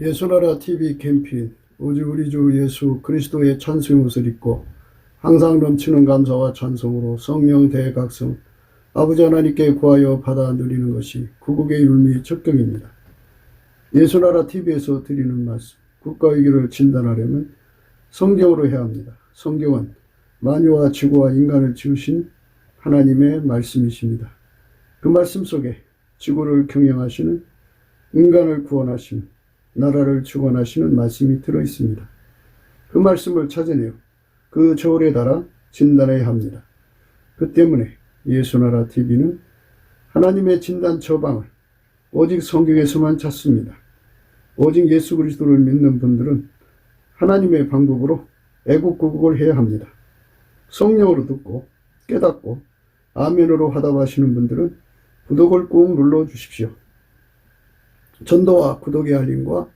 예수나라 TV 캠페인 오직 우리 주 예수 그리스도의 찬송의 옷을 입고 항상 넘치는 감사와 찬송으로 성령 대각성 아버지 하나님께 구하여 받아 누리는 것이 구국의 율미 적경입니다. 예수나라 TV에서 드리는 말씀, 국가위기를 진단하려면 성경으로 해야 합니다. 성경은 만유와 지구와 인간을 지으신 하나님의 말씀이십니다. 그 말씀 속에 지구를 경영하시는, 인간을 구원하시는, 나라를 주관하시는 말씀이 들어있습니다. 그 말씀을 찾아내어 그 저울에 달아 진단해야 합니다. 그 때문에 예수나라 TV는 하나님의 진단 처방을 오직 성경에서만 찾습니다. 오직 예수 그리스도를 믿는 분들은 하나님의 방법으로 애국구국을 해야 합니다. 성령으로 듣고 깨닫고 아멘으로 화답하시는 분들은 구독을 꾹 눌러주십시오. 전도와 구독의 알림과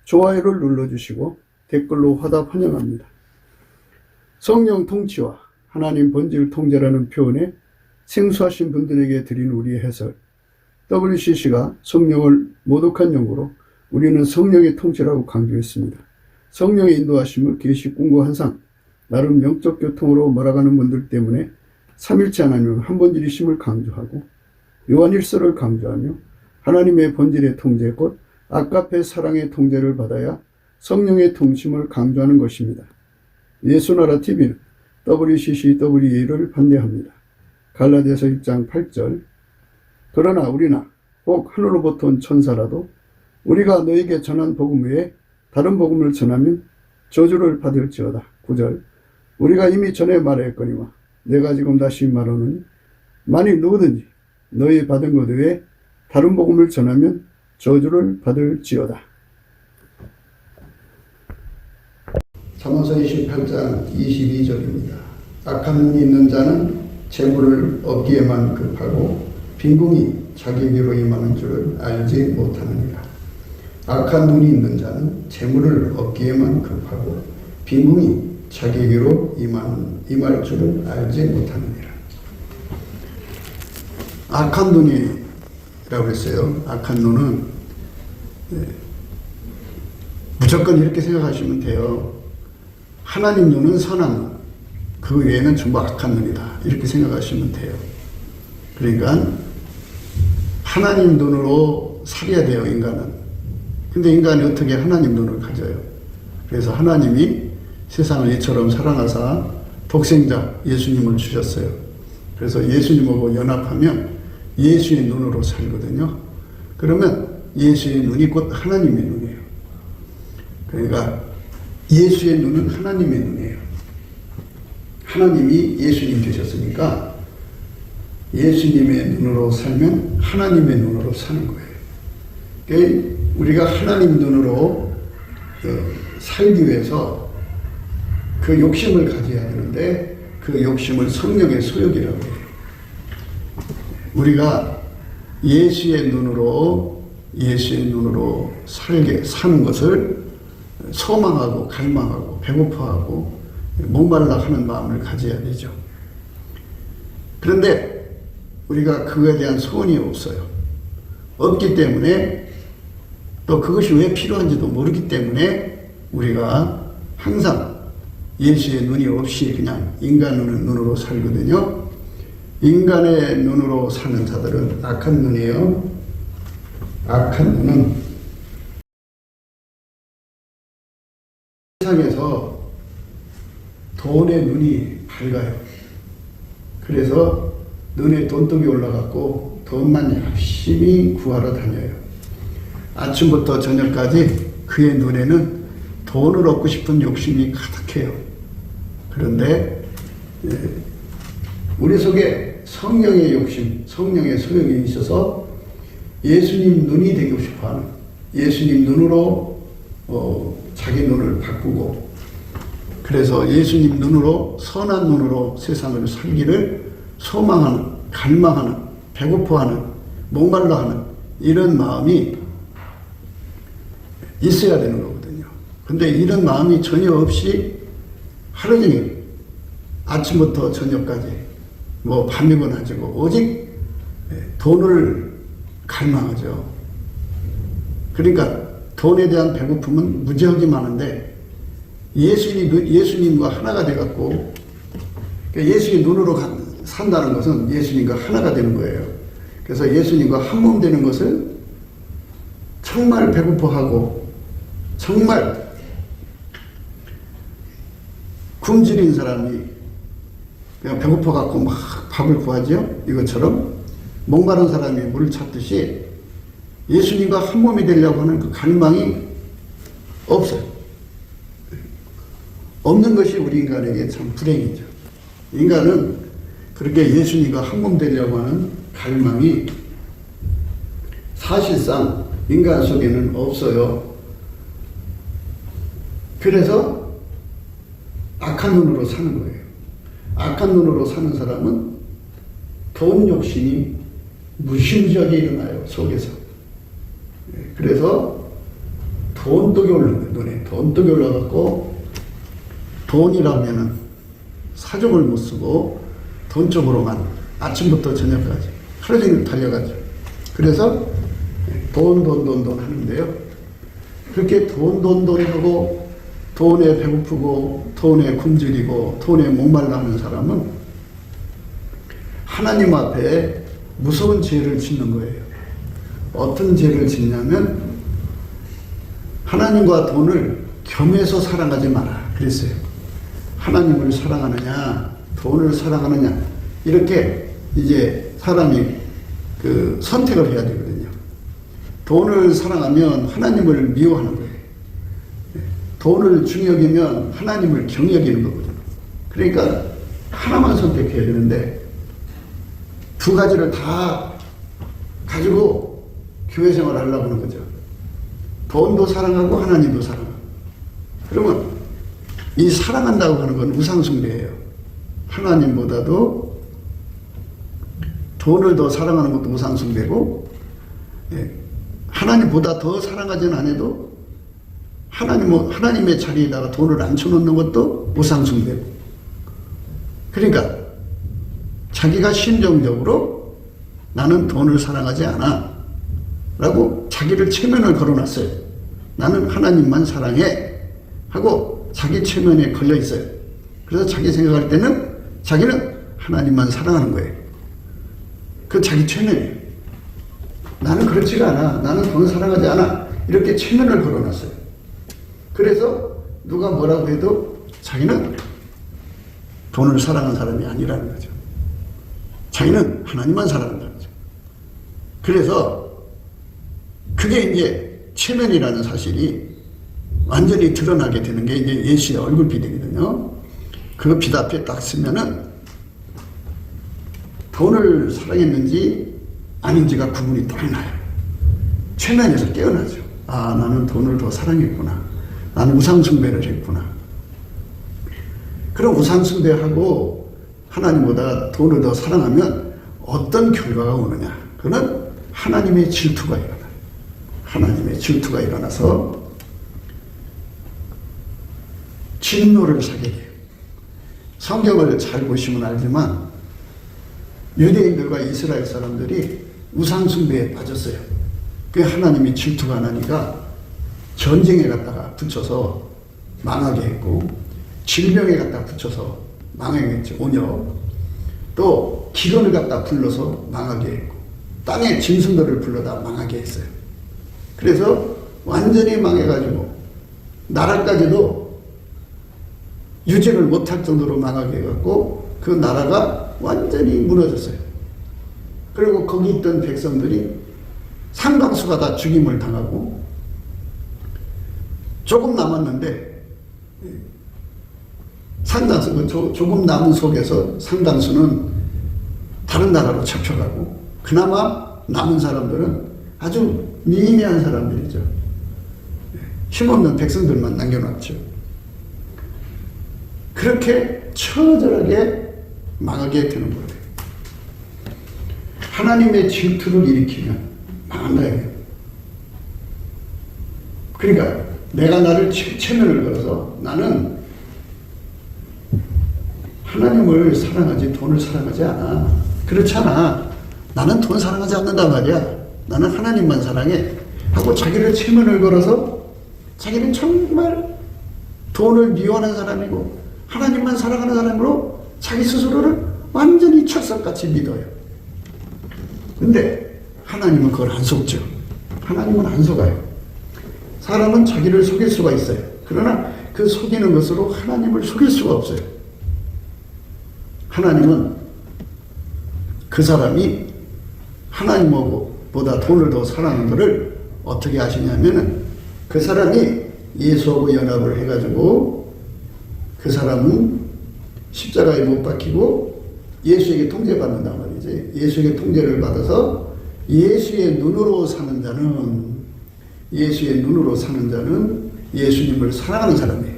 좋아요를 눌러주시고 댓글로 화답 환영합니다. 성령 통치와 하나님 본질 통제라는 표현에 생소하신 분들에게 드린 우리의 해설, WCC가 성령을 모독한 용어로 우리는 성령의 통치라고 강조했습니다. 성령의 인도하심을 계시, 꿈과 환상, 나름 영적 교통으로 몰아가는 분들 때문에 삼일체 하나님은 한 본질이심을 강조하고 요한일서를 강조하며 하나님의 본질의 통제 곧 아가페 사랑의 통제를 받아야 성령의 통심을 강조하는 것입니다. 예수나라 TV는 WCCWA를 반대합니다. 갈라디아서 1장 8절 그러나 우리나 혹 하늘로부터 온 천사라도 우리가 너에게 전한 복음 외에 다른 복음을 전하면 저주를 받을지어다. 9절 우리가 이미 전에 말하였거니와 내가 지금 다시 말하노니 만일 누구든지 너희 받은 것 외에 다른 복음을 전하면 저주를 받을지어다. 잠언서 28장 22절입니다. 악한 눈이 있는 자는 재물을 얻기에만 급하고 빈궁이 자기에게로 임하는 줄을 알지 못하느니라. 악한 눈이 있는 자는 재물을 얻기에만 급하고 빈궁이 자기에게로 임할 줄을 알지 못하느니라. 악한 눈이라고 했어요. 악한 눈은 무조건 이렇게 생각하시면 돼요. 하나님 눈은 선한 눈, 그 외에는 전부 악한 눈이다. 이렇게 생각하시면 돼요. 그러니까 하나님 눈으로 살아야 돼요, 인간은. 근데 인간이 어떻게 하나님 눈을 가져요? 그래서 하나님이 세상을 이처럼 사랑하사 독생자 예수님을 주셨어요. 그래서 예수님하고 연합하면 예수의 눈으로 살거든요. 그러면 예수의 눈이 곧 하나님의 눈이에요. 그러니까 예수의 눈은 하나님의 눈이에요. 하나님이 예수님 되셨으니까 예수님의 눈으로 살면 하나님의 눈으로 사는 거예요. 그러니까 우리가 하나님 눈으로 살기 위해서 그 욕심을 가져야 되는데 그 욕심을 성령의 소욕이라고 해요. 우리가 예수의 눈으로 사는 것을 소망하고 갈망하고 배고파하고 목말라 하는 마음을 가져야 되죠. 그런데 우리가 그거에 대한 소원이 없어요. 없기 때문에 또 그것이 왜 필요한지도 모르기 때문에 우리가 항상 예수의 눈이 없이 그냥 인간 눈으로 살거든요. 인간의 눈으로 사는 자들은 악한 눈이에요. 악한 눈은 세상에서 돈의 눈이 밝아요. 그래서 눈에 돈독이 올라갔고 돈만 열심히 구하러 다녀요. 아침부터 저녁까지 그의 눈에는 돈을 얻고 싶은 욕심이 가득해요. 그런데 우리 속에 성령의 욕심, 성령의 소용이 있어서 예수님 눈이 되고 싶어하는, 예수님 눈으로 자기 눈을 바꾸고, 그래서 예수님 눈으로, 선한 눈으로 세상을 살기를 소망하는, 갈망하는, 배고파하는, 목말라하는 이런 마음이 있어야 되는 거거든요. 근데 이런 마음이 전혀 없이 하루 종일 아침부터 저녁까지 밤이건 하지고 오직 돈을 갈망하죠. 그러니까 돈에 대한 배고픔은 무지하게 많은데 예수님과 하나가 돼갖고 예수님 눈으로 산다는 것은 예수님과 하나가 되는 거예요. 그래서 예수님과 한 몸 되는 것을 정말 배고파하고 정말 굶주린 사람이 그냥 배고파갖고 막 밥을 구하죠. 이것처럼 목마른 사람이 물을 찾듯이 예수님과 한 몸이 되려고 하는 그 갈망이 없어요. 없는 것이 우리 인간에게 참 불행이죠. 인간은 그렇게 예수님과 한 몸 되려고 하는 갈망이 사실상 인간 속에는 없어요. 그래서 악한 눈으로 사는 거예요. 악한 눈으로 사는 사람은 돈 욕심이 무심지하게 일어나요, 속에서. 그래서 돈독이 올라요, 눈에. 돈독이 올라갖고 돈이라면은 사족을 못 쓰고 돈 쪽으로만 아침부터 저녁까지 하루 종일 달려가죠. 그래서 돈 하는데요. 그렇게 돈 하고 돈에 배고프고 돈에 굶주리고 돈에 목말라하는 사람은 하나님 앞에 무서운 죄를 짓는 거예요. 어떤 죄를 짓냐면 하나님과 돈을 겸해서 사랑하지 마라 그랬어요. 하나님을 사랑하느냐 돈을 사랑하느냐 이렇게 이제 사람이 그 선택을 해야 되거든요. 돈을 사랑하면 하나님을 미워하는 거예요. 돈을 중요하면 하나님을 경여기는 거거든요. 그러니까 하나만 선택해야 되는데 두 가지를 다 가지고 교회 생활을 하려고 하는 거죠. 돈도 사랑하고 하나님도 사랑하고. 그러면 이 사랑한다고 하는 건 우상숭배예요. 하나님보다도 돈을 더 사랑하는 것도 우상숭배고, 하나님보다 더 사랑하지는 않아도 하나님의 자리에다가 돈을 앉혀놓는 것도 우상숭배고. 그러니까 자기가 심정적으로 나는 돈을 사랑하지 않아 라고 자기를 체면을 걸어놨어요. 나는 하나님만 사랑해 하고 자기 체면에 걸려 있어요. 그래서 자기 생각할 때는 자기는 하나님만 사랑하는 거예요. 그 자기 체면이에요. 나는 그렇지가 않아. 나는 돈을 사랑하지 않아. 이렇게 체면을 걸어놨어요. 그래서 누가 뭐라고 해도 자기는 돈을 사랑하는 사람이 아니라는 거죠. 자기는 하나님만 사랑한다는 거죠. 그래서 그게 이제 체면이라는 사실이 완전히 드러나게 되는 게 이제 예수의 얼굴빛이거든요. 그 빛 앞에 딱 쓰면은 돈을 사랑했는지 아닌지가 구분이 딱 나요. 체면에서 깨어나죠. 아, 나는 돈을 더 사랑했구나. 나는 우상숭배를 했구나. 그럼 우상숭배하고 하나님보다 돈을 더 사랑하면 어떤 결과가 오느냐? 그는 하나님의 질투가 일어나요. 하나님의 질투가 일어나서 진노를 사게 돼요. 성경을 잘 보시면 알지만 유대인들과 이스라엘 사람들이 우상숭배에 빠졌어요. 그 하나님이 질투가 나니까 전쟁에 갖다가 붙여서 망하게 했고, 질병에 갖다 붙여서 망하게 했죠. 온역. 또 기근을 갖다 불러서 망하게 했고, 땅에 짐승들을 불러다 망하게 했어요. 그래서 완전히 망해가지고 나라까지도 유지를 못할 정도로 망하게 해갖고 그 나라가 완전히 무너졌어요. 그리고 거기 있던 백성들이 상당수가 다 죽임을 당하고, 조금 남았는데 상당수, 조금 남은 속에서 상당수는 다른 나라로 잡혀가고, 그나마 남은 사람들은 아주 미미한 사람들이죠. 힘없는 백성들만 남겨놨죠. 그렇게 처절하게 망하게 되는 거예요. 하나님의 질투를 일으키면 망한 거예요. 그러니까 내가 나를 체면을 걸어서 나는 하나님을 사랑하지 돈을 사랑하지 않아. 그렇잖아. 나는 돈 사랑하지 않는단 말이야. 나는 하나님만 사랑해. 하고 자기를 체면을 걸어서 자기는 정말 돈을 미워하는 사람이고 하나님만 사랑하는 사람으로 자기 스스로를 완전히 철석같이 믿어요. 근데 하나님은 그걸 안 속죠. 하나님은 안 속아요. 사람은 자기를 속일 수가 있어요. 그러나 그 속이는 것으로 하나님을 속일 수가 없어요. 하나님은 그 사람이 하나님보다 돈을 더 사랑하는 것을 어떻게 하시냐면은 그 사람이 예수하고 연합을 해가지고 그 사람은 십자가에 못 박히고 예수에게 통제받는단 말이지. 예수에게 통제를 받아서 예수의 눈으로 사는 자는 예수님을 사랑하는 사람이에요.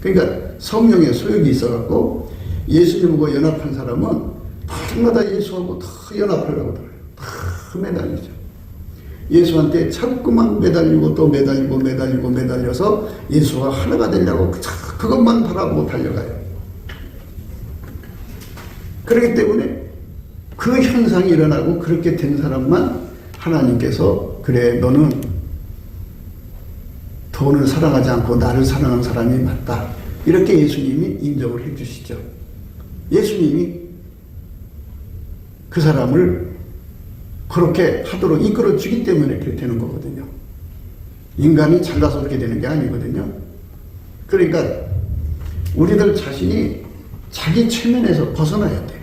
그러니까 성령의 소욕이 있어갖고 예수님하고 연합한 사람은 날마다 예수하고 더 연합하려고 들어요. 더 매달리죠. 예수한테 자꾸만 매달리고 또 매달려서 예수가 하나가 되려고 그것만 바라보고 달려가요. 그렇기 때문에 그 현상이 일어나고 그렇게 된 사람만 하나님께서 그래 너는 돈을 사랑하지 않고 나를 사랑하는 사람이 맞다. 이렇게 예수님이 인정을 해 주시죠. 예수님이 그 사람을 그렇게 하도록 이끌어 주기 때문에 그렇게 되는 거거든요. 인간이 잘나서 그렇게 되는 게 아니거든요. 그러니까 우리들 자신이 자기 체면에서 벗어나야 돼요.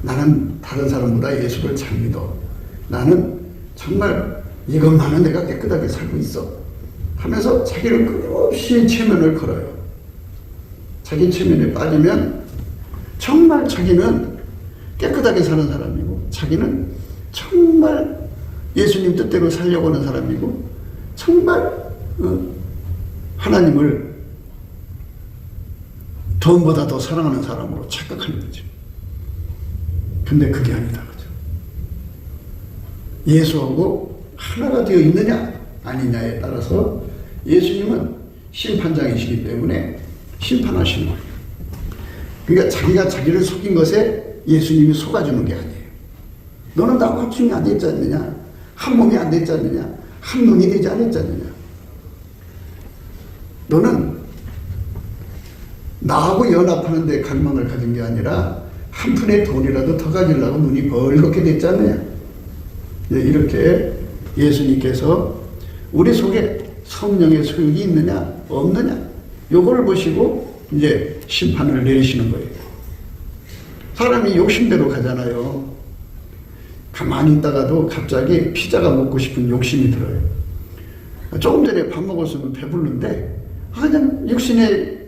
나는 다른 사람보다 예수를 잘 믿어. 나는 정말 이것만은 내가 깨끗하게 살고 있어. 하면서 자기를 끊임없이 체면을 걸어요. 자기 체면에 빠지면 정말 자기는 깨끗하게 사는 사람이고 자기는 정말 예수님 뜻대로 살려고 하는 사람이고 정말 하나님을 돈보다 더 사랑하는 사람으로 착각하는 거죠. 근데 그게 아니다 그죠. 예수하고 하나가 되어 있느냐 아니냐에 따라서 예수님은 심판장이시기 때문에 심판하시는 거예요. 그러니까 자기가 자기를 속인 것에 예수님이 속아주는 게 아니에요. 너는 나하고 합중이 안 됐지 않느냐, 한 몸이 안 됐지 않느냐, 한 눈이 되지 않았지 않느냐. 너는 나하고 연합하는 데 갈망을 가진 게 아니라 한 푼의 돈이라도 더 가지려고 눈이 벌겋게 됐지 않느냐. 이렇게 예수님께서 우리 속에 성령의 소욕이 있느냐 없느냐 요거를 보시고 이제 심판을 내리시는 거예요. 사람이 욕심대로 가잖아요. 가만히 있다가도 갑자기 피자가 먹고 싶은 욕심이 들어요. 조금 전에 밥 먹었으면 배부른데 그냥 육신의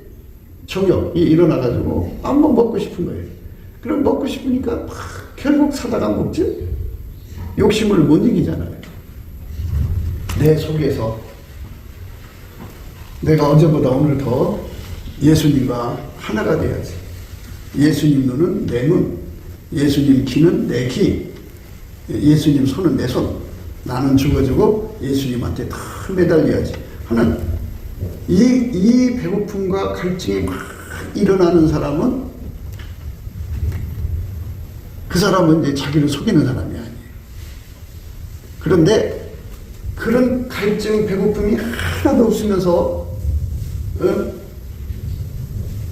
정욕이 일어나가지고 한번 먹고 싶은 거예요. 그럼 먹고 싶으니까 결국 사다가 먹지. 욕심을 못 이기잖아요. 내 속에서 내가 어제보다 오늘 더 예수님과 하나가 돼야지. 예수님 눈은 내 눈, 예수님 귀는 내 귀, 예수님 손은 내 손. 나는 죽어주고 예수님한테 다 매달려야지 하는 이 배고픔과 갈증이 막 일어나는 사람은 그 사람은 이제 자기를 속이는 사람이 아니에요. 그런데 그런 갈증, 배고픔이 하나도 없으면서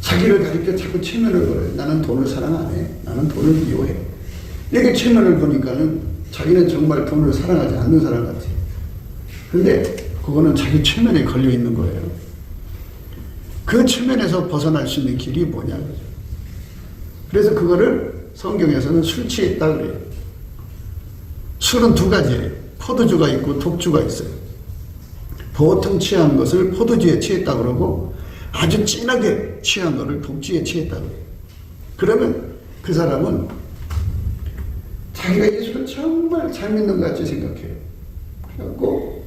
자기를 가리켜 자꾸 체면을 걸어요. 나는 돈을 사랑 안 해. 나는 돈을 미워해. 이렇게 체면을 거니까는 자기는 정말 돈을 사랑하지 않는 사람 같아요. 근데 그거는 자기 체면에 걸려 있는 거예요. 그 체면에서 벗어날 수 있는 길이 뭐냐 그죠. 그래서 그거를 성경에서는 술 취했다 그래요. 술은 두 가지예요. 포도주가 있고 독주가 있어요. 보통 취한 것을 포도주에 취했다 그러고 아주 진하게 취한 것을 독주에 취했다 그래요. 그러면 그 사람은 자기가 예수를 정말 잘 믿는 것 같이 생각해요. 그래갖고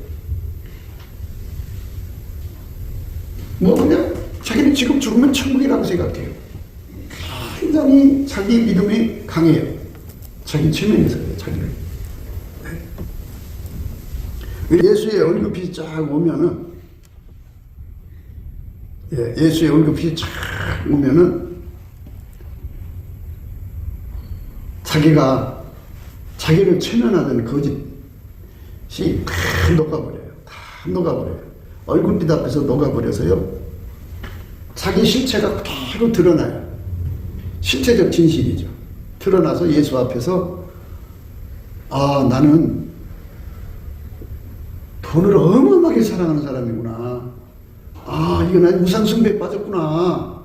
뭐 그냥 자기는 지금 죽으면 천국이라고 생각해요. 굉장히 자기 믿음이 강해요. 자기 체면에서요. 자기를. 예수의 얼굴빛이 쫙 오면은 예수의 얼굴빛이 쫙 오면은 자기가 자기를 체면하던 거짓이 다 녹아버려요. 다 녹아버려요. 얼굴빛 앞에서 녹아버려서요. 자기 실체가 그대로 드러나요. 실체적 진실이죠. 드러나서 예수 앞에서 아, 나는 돈을 어마어마하게 사랑하는 사람이구나. 아, 이거 난 우상숭배에 빠졌구나.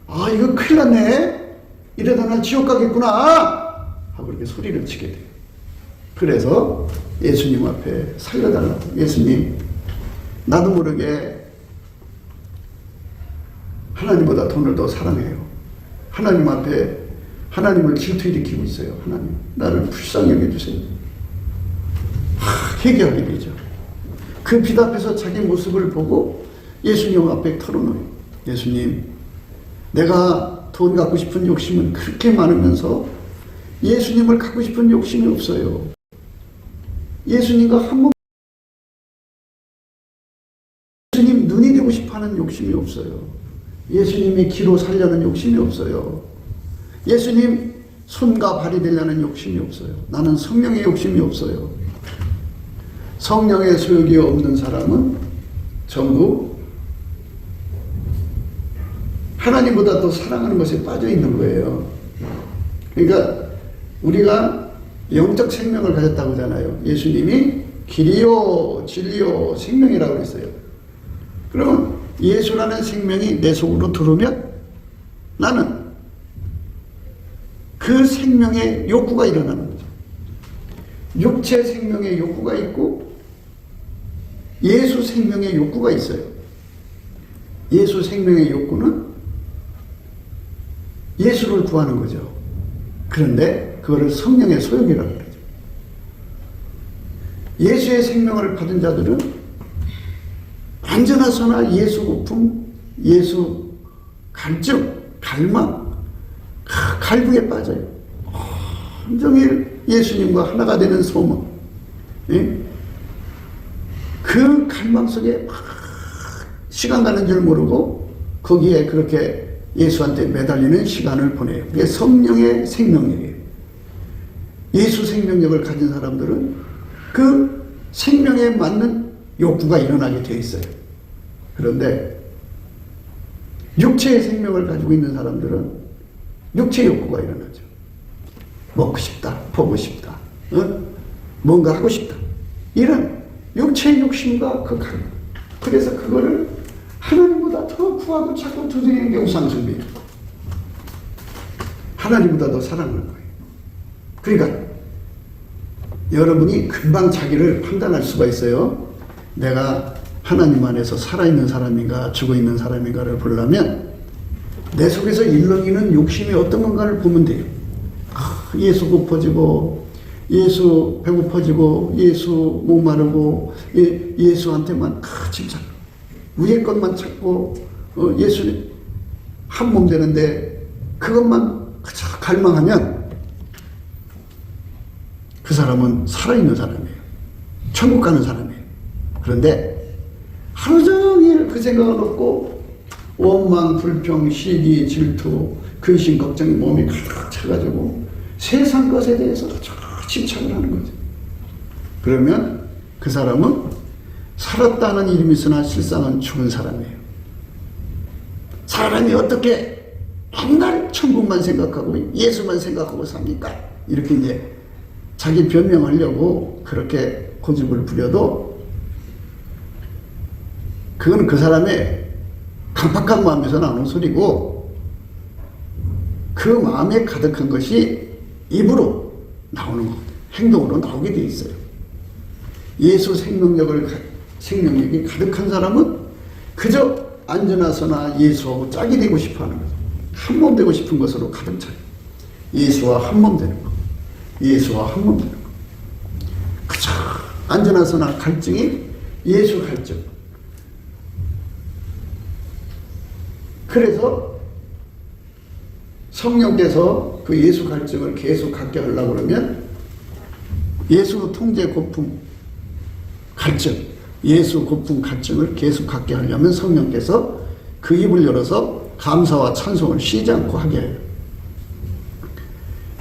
아, 이거 큰일 났네. 이러다 난 지옥 가겠구나. 하고 이렇게 소리를 치게 돼요. 그래서 예수님 앞에 살려달라고. 예수님, 나도 모르게 하나님보다 돈을 더 사랑해요. 하나님 앞에 하나님을 질투일으키고 있어요. 하나님, 나를 불쌍히 여겨주세요. 회개하게 되죠. 그 빛 앞에서 자기 모습을 보고 예수님 앞에 털어놓아요. 예수님, 내가 돈 갖고 싶은 욕심은 그렇게 많으면서 예수님을 갖고 싶은 욕심이 없어요. 예수님과 한 번 예수님 눈이 되고 싶어하는 욕심이 없어요. 예수님이 기로 살려는 욕심이 없어요. 예수님 손과 발이 되려는 욕심이 없어요. 나는 성령의 욕심이 없어요. 성령의 소욕이 없는 사람은 전부 하나님보다 더 사랑하는 것에 빠져 있는 거예요. 그러니까 우리가 영적 생명을 가졌다고 하잖아요. 예수님이 길이요 진리요 생명이라고 그랬어요. 그러면 예수라는 생명이 내 속으로 들어오면 나는 그 생명의 욕구가 일어나는 거죠. 육체 생명의 욕구가 있고 예수 생명의 욕구가 있어요. 예수 생명의 욕구는 예수를 구하는 거죠. 그런데 그거를 성령의 소욕이라고 그러죠. 예수의 생명을 받은 자들은 언제나서나 예수 고품, 예수 갈증, 갈망, 갈등에 빠져요. 온종일 예수님과 하나가 되는 소망. 예? 그 갈망 속에 시간 가는 줄 모르고 거기에 그렇게 예수한테 매달리는 시간을 보내요. 그게 성령의 생명력이에요. 예수 생명력을 가진 사람들은 그 생명에 맞는 욕구가 일어나게 되어 있어요. 그런데 육체의 생명을 가지고 있는 사람들은 육체 욕구가 일어나죠. 먹고 싶다, 보고 싶다, 뭔가 하고 싶다. 이런 육체의 욕심과 그 갈망. 그래서 그거를 하나님보다 더 구하고 자꾸 두드리는 게 우상숭배예요. 하나님보다 더 사랑하는 거예요. 그러니까 여러분이 금방 자기를 판단할 수가 있어요. 내가 하나님 안에서 살아있는 사람인가 죽어있는 사람인가를 보려면 내 속에서 일렁이는 욕심이 어떤 건가를 보면 돼요. 예수 고퍼지고 예수 배고파지고 예수 목마르고 예수한테만 집착, 위에 것만 찾고 예수 한 몸 되는데 그것만 갈망하면 그 사람은 살아있는 사람이에요. 천국 가는 사람이에요. 그런데 하루 종일 그 생각을 놓고 원망, 불평, 시기, 질투, 근심, 걱정이 몸이 가득 차가지고 세상 것에 대해서 집착을 하는 거죠. 그러면 그 사람은 살았다는 이름이 있으나 실상은 죽은 사람이에요. 사람이 어떻게 맨날 천국만 생각하고 예수만 생각하고 삽니까? 이렇게 이제 자기 변명하려고 그렇게 고집을 부려도 그건 그 사람의 강팍한 마음에서 나오는 소리고 그 마음에 가득한 것이 입으로 나오는 것, 행동으로 나오게 돼 있어요. 예수 생명력이 가득한 사람은 그저 앉으나서나 예수하고 짝이 되고 싶어 하는 거죠. 한 몸 되고 싶은 것으로 가득 차요. 예수와 한 몸 되는 거. 예수와 한 몸 되는 거. 그저 앉으나서나 갈증이 예수 갈증. 그래서 성령께서 그 예수 갈증을 계속 갖게 하려고 그러면 예수 통제 고품 갈증, 예수 고품 갈증을 계속 갖게 하려면 성령께서 그 입을 열어서 감사와 찬송을 쉬지 않고 하게 해요.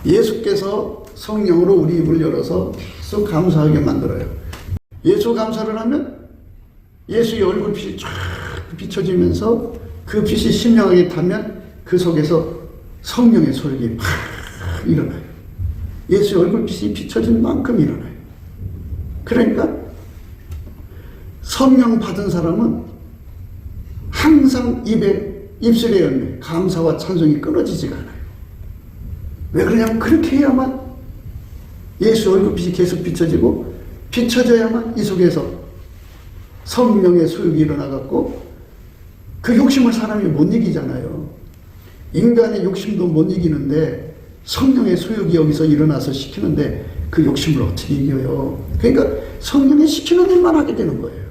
예수께서 성령으로 우리 입을 열어서 계속 감사하게 만들어요. 예수 감사를 하면 예수의 얼굴빛이 쫙 비춰지면서 그 빛이 신령하게 타면 그 속에서 성령의 소욕이 막 일어나요. 예수의 얼굴빛이 비춰진 만큼 일어나요. 그러니까 성령 받은 사람은 항상 입술에 열매 감사와 찬송이 끊어지지가 않아요. 왜 그러냐면 그렇게 해야만 예수 얼굴빛이 계속 비춰지고 비춰져야만 이 속에서 성령의 소욕이 일어나갖고 그 욕심을 사람이 못 이기잖아요. 인간의 욕심도 못 이기는데 성령의 소욕이 여기서 일어나서 시키는데 그 욕심을 어떻게 이겨요? 그러니까 성령이 시키는 일만 하게 되는 거예요.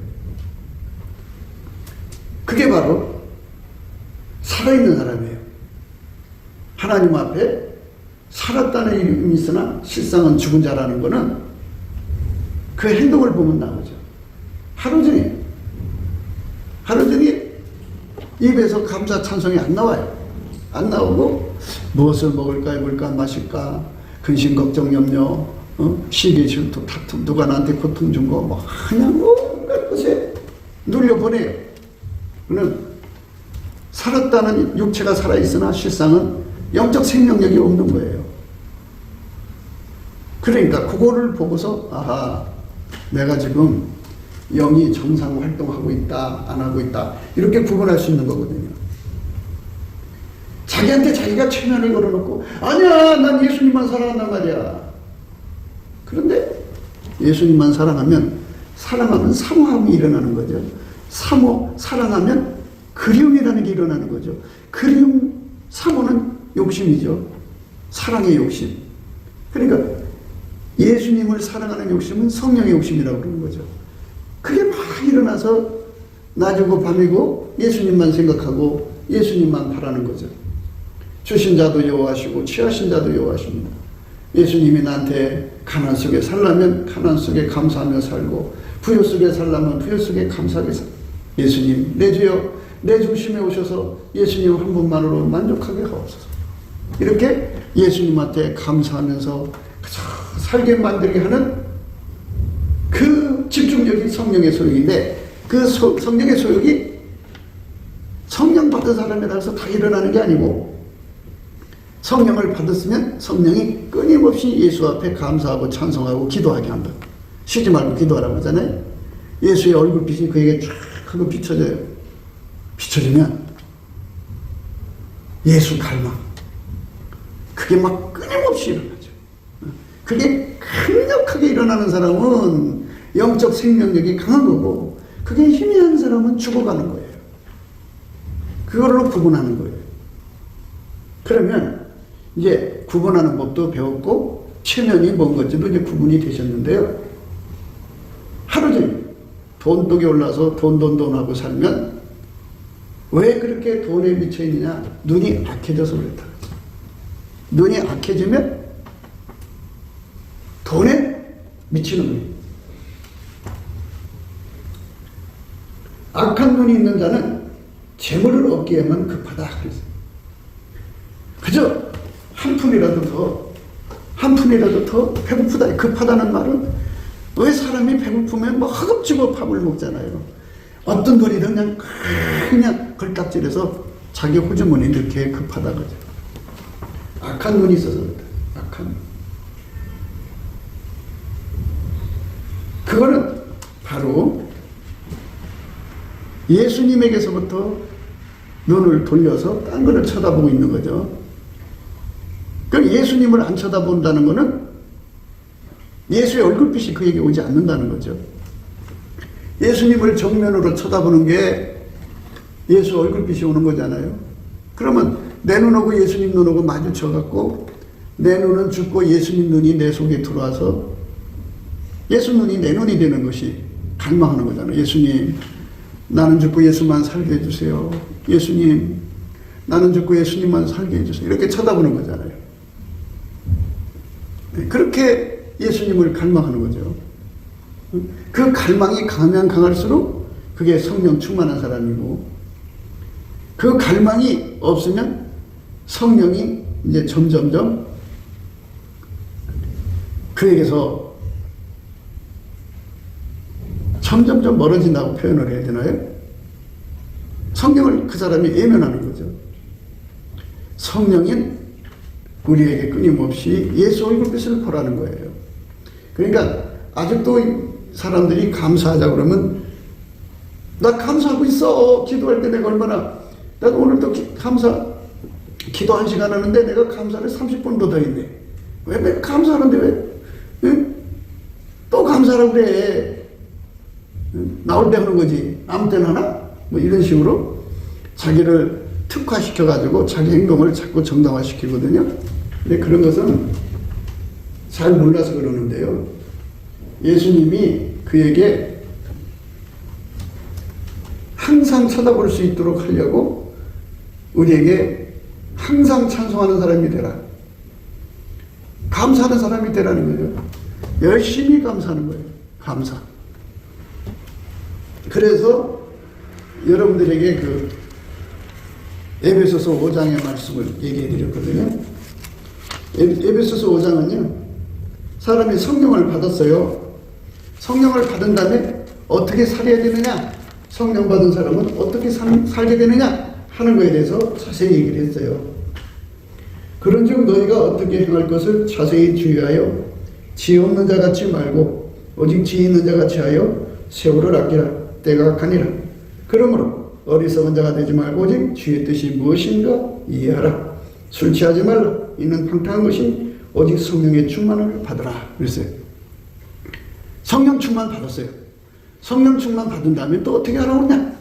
그게 바로 살아있는 사람이에요. 하나님 앞에 살았다는 이름이 있으나 실상은 죽은 자라는 거는 그 행동을 보면 나오죠. 하루 종일 입에서 감사 찬송이 안 나와요. 안 나오고 무엇을 먹을까 입을까 마실까 근심 걱정 염려 시기 질투 다툼 누가 나한테 고통 준 거 뭐 그냥 온갖 것에 눌려보내요. 그는 살았다는 육체가 살아있으나 실상은 영적 생명력이 없는 거예요. 그러니까 그거를 보고서 아하 내가 지금 영이 정상 활동하고 있다 안 하고 있다 이렇게 구분할 수 있는 거거든요. 자기한테 자기가 체면을 걸어놓고 아니야 난 예수님만 사랑한단 말이야. 그런데 예수님만 사랑하면 사모함이 일어나는 거죠. 사랑하면 그리움이라는 게 일어나는 거죠. 사모는 욕심이죠. 사랑의 욕심. 그러니까 예수님을 사랑하는 욕심은 성령의 욕심이라고 그러는 거죠. 그게 막 일어나서 낮이고 밤이고 예수님만 생각하고 예수님만 바라는 거죠. 주신 자도 여호와시고 취하신 자도 여호와십니다. 예수님이 나한테 가난 속에 살려면 가난 속에 감사하며 살고 부요 속에 살려면 부요 속에 감사하게 살고 예수님 내 주여 내 중심에 오셔서 예수님 한 분만으로 만족하게 하옵소서. 이렇게 예수님한테 감사하면서 살게 만들게 하는 그 집중력이 성령의 소욕인데 그 성령의 소욕이 성령 받은 사람에 따라서 다 일어나는 게 아니고 성령을 받았으면 성령이 끊임없이 예수 앞에 감사하고 찬송하고 기도하게 한다. 쉬지 말고 기도하라고 하잖아요. 예수의 얼굴빛이 그에게 쫙 하고 비춰져요. 비춰지면 예수 갈망 그게 막 끊임없이 일어나죠. 그게 강력하게 일어나는 사람은 영적 생명력이 강한 거고 그게 희미한 사람은 죽어가는 거예요. 그걸로 구분하는 거예요. 그러면 이제 구분하는 법도 배웠고 체면이 뭔 건지도 이제 구분이 되셨는데요. 하루 종일 돈독이 올라서 돈 하고 살면 왜 그렇게 돈에 미쳐 있느냐? 눈이 악해져서 그렇다. 눈이 악해지면 돈에 미치는 거예요. 악한 눈이 있는 자는 재물을 얻기에만 급하다. 그저 한 푼이라도 더 배고프다. 급하다는 말은 왜 사람이 배고프면 뭐 허겁지겁 밥을 먹잖아요. 어떤 분이든 그냥 걸딱질해서 자기 호주머니 이렇게 급하다 그러죠. 악한 눈이 있어서 그렇다. 악한 눈. 그거는 바로 예수님에게서부터 눈을 돌려서 딴 거를 쳐다보고 있는 거죠. 그럼 예수님을 안 쳐다본다는 거는 예수의 얼굴빛이 그에게 오지 않는다는 거죠. 예수님을 정면으로 쳐다보는 게 예수 얼굴빛이 오는 거잖아요. 그러면 내 눈하고 예수님 눈하고 마주쳐갖고 내 눈은 죽고 예수님 눈이 내 속에 들어와서 예수 눈이 내 눈이 되는 것이 갈망하는 거잖아요. 예수님 나는 죽고 예수만 살게 해주세요. 예수님 나는 죽고 예수님만 살게 해주세요. 이렇게 쳐다보는 거잖아요. 그렇게 예수님을 갈망하는 거죠. 그 갈망이 강하면 강할수록 그게 성령 충만한 사람이고 그 갈망이 없으면 성령이 이제 점점점 점점점 멀어진다고 표현을 해야 되나요? 성령을 그 사람이 외면하는 거죠. 성령인 우리에게 끊임없이 예수 얼굴빛을 보라는 거예요. 그러니까 아직도 사람들이 감사하자 그러면 나 감사하고 있어. 기도할 때 내가 얼마나 나도 오늘도 기도 1시간 하는데 내가 감사를 30분도 더 했네. 왜 내가 감사하는데 왜? 응? 또 감사라고 그래. 나올 때 하는 거지. 아무 때나 하나? 뭐 이런 식으로 자기를 특화시켜가지고 자기 행동을 자꾸 정당화시키거든요. 근데 그런 것은 잘 몰라서 그러는데요. 예수님이 그에게 항상 쳐다볼 수 있도록 하려고 우리에게 항상 찬송하는 사람이 되라. 감사하는 사람이 되라는 거죠. 열심히 감사하는 거예요. 감사. 그래서 여러분들에게 그 에베소서 5장의 말씀을 얘기해 드렸거든요. 에베소서 5장은요, 사람이 성령을 받았어요. 성령을 받은 다음에 어떻게 살아야 되느냐, 성령 받은 사람은 어떻게 살게 되느냐 하는 것에 대해서 자세히 얘기를 했어요. 그런즉 너희가 어떻게 행할 것을 자세히 주의하여 지 없는 자 같이 말고 오직 지 있는 자 같이 하여 세월을 아끼라. 때가 가니라. 그러므로 어리석은 자가 되지 말고 오직 주의 뜻이 무엇인가 이해하라. 술 취하지 말라. 이는 방탕한 것이 오직 성령의 충만을 받으라. 그랬어요. 성령 충만 받았어요. 성령 충만 받은 다음에 또 어떻게 하라고 그러냐?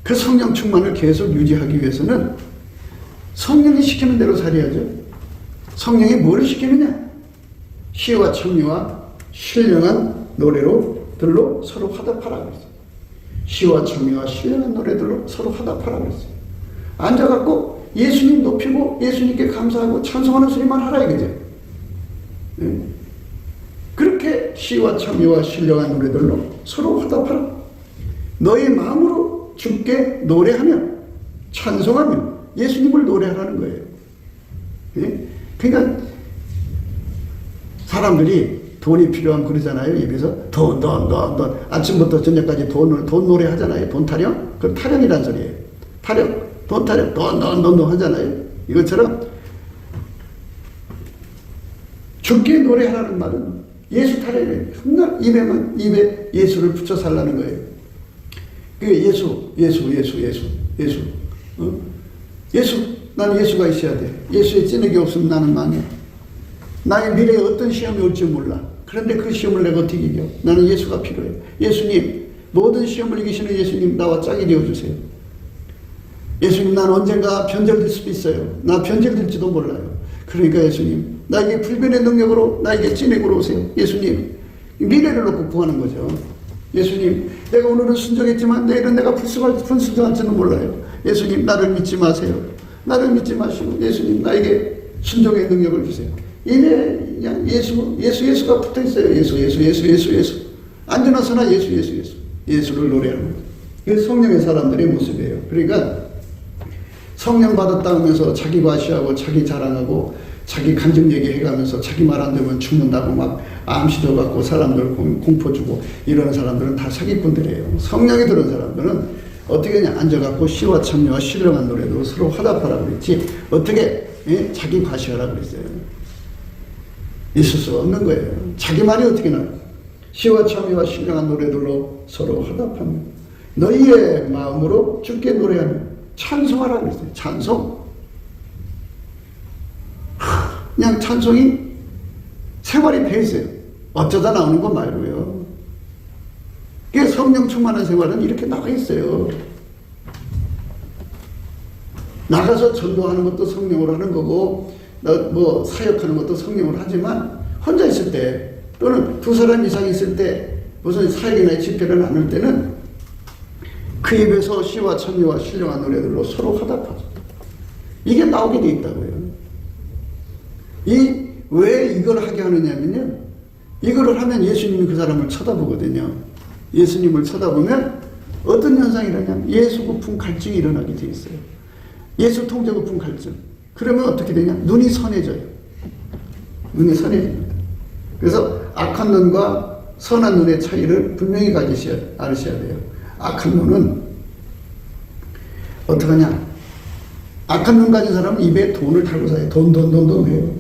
그 성령 충만을 계속 유지하기 위해서는 성령이 시키는 대로 살아야죠. 성령이 뭐를 시키느냐? 시와 청리와 신령한 노래들로 서로 화답하라 그랬어요. 시와 청리와 신령한 노래들로 서로 화답하라 그랬어요. 앉아갖고 예수님 높이고 예수님께 감사하고 찬송하는 소리만 하라 이거죠. 네. 그렇게 시와 청리와 신령한 노래들로 서로 화답하라. 너의 마음으로 주께 노래하며 찬송하며 예수님을 노래하라는 거예요. 네? 그러니까 사람들이 돈이 필요하면 그러잖아요. 입에서 돈. 아침부터 저녁까지 돈 노래 하잖아요. 돈 타령? 그건 타령이란 소리예요. 타령. 돈 타령. 돈 하잖아요. 이것처럼 주께 노래하라는 말은 예수 타령이에요. 맨날 입에 예수를 붙여 살라는 거예요. 그게 예수. 예수. 난 예수가 있어야 돼. 예수의 찌르기 없으면 나는 망해. 나의 미래에 어떤 시험이 올지 몰라. 그런데 그 시험을 내가 어떻게 이겨? 나는 예수가 필요해. 예수님, 모든 시험을 이기시는 예수님, 나와 짝이 되어주세요. 예수님, 난 언젠가 변절될 수도 있어요. 나 변절될지도 몰라요. 그러니까 예수님, 나에게 불변의 능력으로, 나에게 진액으로 오세요. 예수님, 미래를 놓고 구하는 거죠. 예수님, 내가 오늘은 순종했지만 내일은 내가 불순종할지는 몰라요. 예수님, 나를 믿지 마세요. 나를 믿지 마시고 예수님, 나에게 순종의 능력을 주세요. 이내 그냥 예수가 붙어 있어요. 예수. 앉아나서나 예수를 노래하는 거예요. 이게 성령의 사람들의 모습이에요. 그러니까 성령 받았다 하면서 자기 과시하고 자기 자랑하고 자기 간증 얘기해가면서 자기 말 안 되면 죽는다고 막 암시도 갖고 사람들 공포 주고 이러는 사람들은 다 사기꾼들이에요. 성령이 들은 사람들은 어떻게 그냥 앉아갖고 시와 참여와 신령한 노래로 서로 화답하라고 그랬지 어떻게 자기 과시하라고 그랬어요. 있을 수 없는 거예요. 자기 말이 어떻게 나요? 시와 참여와 신령한 노래들로 서로 화답하며 너희의 마음으로 주께 노래하며 찬송하라 그랬어요. 찬송. 그냥 찬송이 생활이 돼 있어요. 어쩌다 나오는 거 말고요. 그게 성령 충만한 생활은 이렇게 나와 있어요. 나가서 전도하는 것도 성령으로 하는 거고 뭐 사역하는 것도 성령으로 하지만 혼자 있을 때 또는 두 사람 이상 있을 때 무슨 사역이나 집회를 나눌 때는 그 입에서 시와 천리와 신령한 노래들로 서로 화답하죠. 이게 나오게 돼 있다고요. 왜 이걸 하게 하느냐면요. 이걸 하면 예수님이 그 사람을 쳐다보거든요. 예수님을 쳐다보면 어떤 현상이 일어나냐면 예수 고품 갈증이 일어나게 돼 있어요. 예수 통제 고품 갈증. 그러면 어떻게 되냐? 눈이 선해져요. 눈이 선해집니다. 그래서 악한 눈과 선한 눈의 차이를 분명히 가지셔야 알으셔야 돼요. 악한 눈은 어떡하냐? 악한 눈 가진 사람은 입에 돈을 달고 사요. 돈 해요.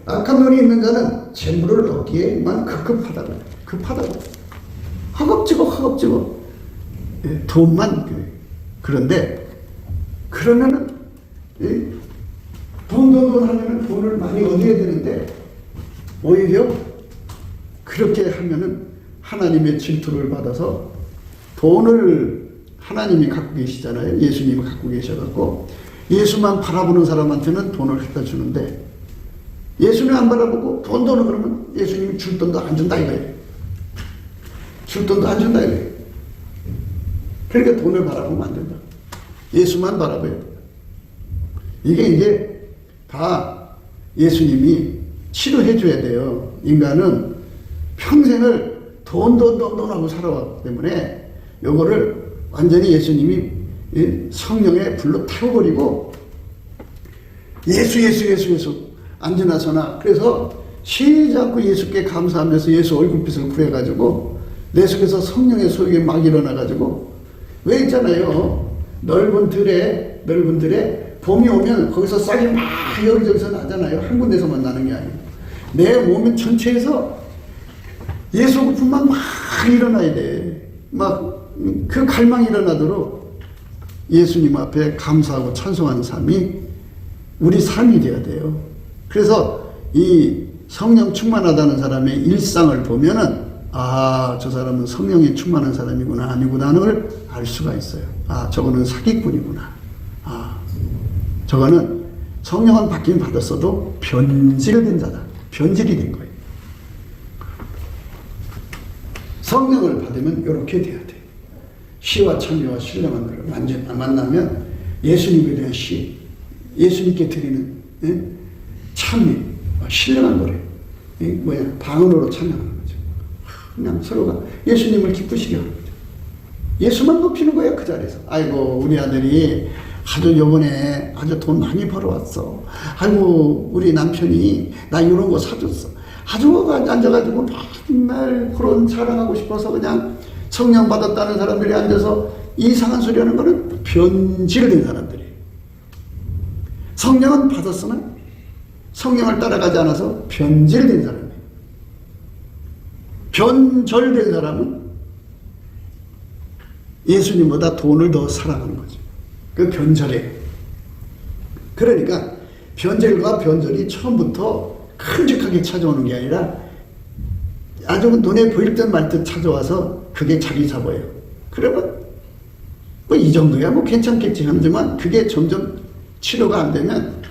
악한 눈이 있는 자는 재물을 얻기에만 급하다고. 허겁지겁 돈만 그래. 그런데 그러면은 돈 하면은 돈을 많이 얻어야 되는데 오히려 그렇게 하면은 하나님의 질투를 받아서 돈을 하나님이 갖고 계시잖아요. 예수님이 갖고 계셔갖고 예수만 바라보는 사람한테는 돈을 갖다 주는데 예수님 안 바라보고 돈을 그러면 예수님이 줄 돈도 안 준다 이거예요. 줄 돈도 안 준다 이거예요. 그러니까 돈을 바라보면 안 된다. 예수만 바라봐요. 이게 이제 다 예수님이 치료해 줘야 돼요. 인간은 평생을 돈 하고 살아왔기 때문에 요거를 완전히 예수님이 성령의 불로 태워버리고 예수 앉으나서나 그래서 쉬지 않고 예수께 감사하면서 예수 얼굴빛을 구해가지고 내 속에서 성령의 소욕이 막 일어나가지고 왜 있잖아요. 넓은 들에 봄이 오면 거기서 싹이 막 여기저기서 나잖아요. 한 군데서만 나는 게 아니고 내 몸 전체에서 예수 거품만 막 일어나야 돼. 막 그 갈망이 일어나도록 예수님 앞에 감사하고 찬송하는 삶이 우리 삶이 되어야 돼요. 그래서 이 성령 충만하다는 사람의 일상을 보면은 저 사람은 성령이 충만한 사람이구나 아니구나를 알 수가 있어요. 저거는 사기꾼이구나. 저거는 성령은 받긴 받았어도 변질된 자다. 변질이 된 거예요. 성령을 받으면 이렇게 돼야 돼. 시와 찬미와 신령한 것을 만나면 예수님에 대한 시, 예수님께 드리는 찬미, 신령한 노래, 방언으로 찬양하는 거죠. 그냥 서로가 예수님을 기쁘시게 하는 거죠. 예수만 높이는 거예요, 그 자리에서. 아이고, 우리 아들이 아주 요번에 아주 돈 많이 벌어왔어. 아이고, 우리 남편이 나 이런 거 사줬어. 아주 앉아가지고 맨날 그런 자랑하고 싶어서 그냥 성령 받았다는 사람들이 앉아서 이상한 소리 하는 거는 변질된 사람들이에요. 성령은 받았으나 성령을 따라가지 않아서 변질된 사람이에요. 변절된 사람은 예수님보다 돈을 더 사랑하는 거죠. 그 변절이에요. 그러니까 변절과 변절이 처음부터 큼직하게 찾아오는 게 아니라 아주 눈에 보일 듯 말 듯 찾아와서 그게 자기 잡아요. 그러면 뭐 이 정도야 뭐 괜찮겠지 하지만 그게 점점 치료가 안 되면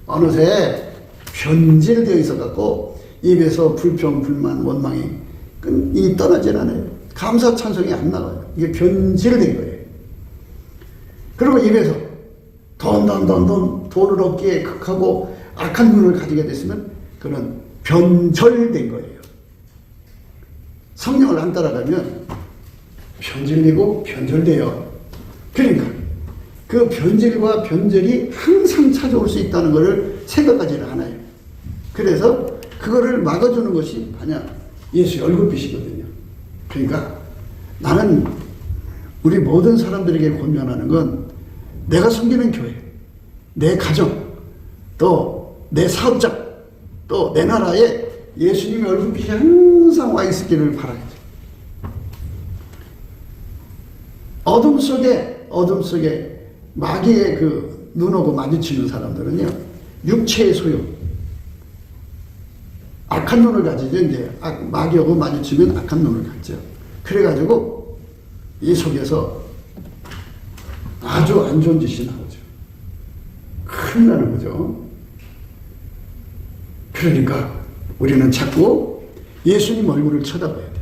어느새 변질되어 있어 갖고 입에서 불평, 불만, 원망이 떠나질 않아요. 감사 찬송이 안 나와요. 이게 변질된 거예요. 그리고 입에서 돈을 얻기에 극하고 악한 눈을 가지게 됐으면 그는 변절된 거예요. 성령을 안 따라가면 변질되고 변절돼요. 그러니까 그 변질과 변절이 항상 찾아올 수 있다는 것을 생각하지는 않아요. 그래서 그거를 막아주는 것이 예수의 얼굴빛이거든요. 그러니까 나는 우리 모든 사람들에게 권면하는 건 내가 섬기는 교회, 내 가정, 또 내 사업장, 또 내 나라에 예수님의 얼굴빛이 항상 와 있기를 바라겠죠. 어둠 속에 마귀의 그 눈하고 마주치는 사람들은요, 육체의 소용, 악한 눈을 가지죠. 이제 마귀하고 마주치면 악한 눈을 갖죠. 그래가지고 이 속에서 아주 안 좋은 짓이 나오죠. 큰일 나는 거죠. 그러니까 우리는 자꾸 예수님 얼굴을 쳐다봐야 돼.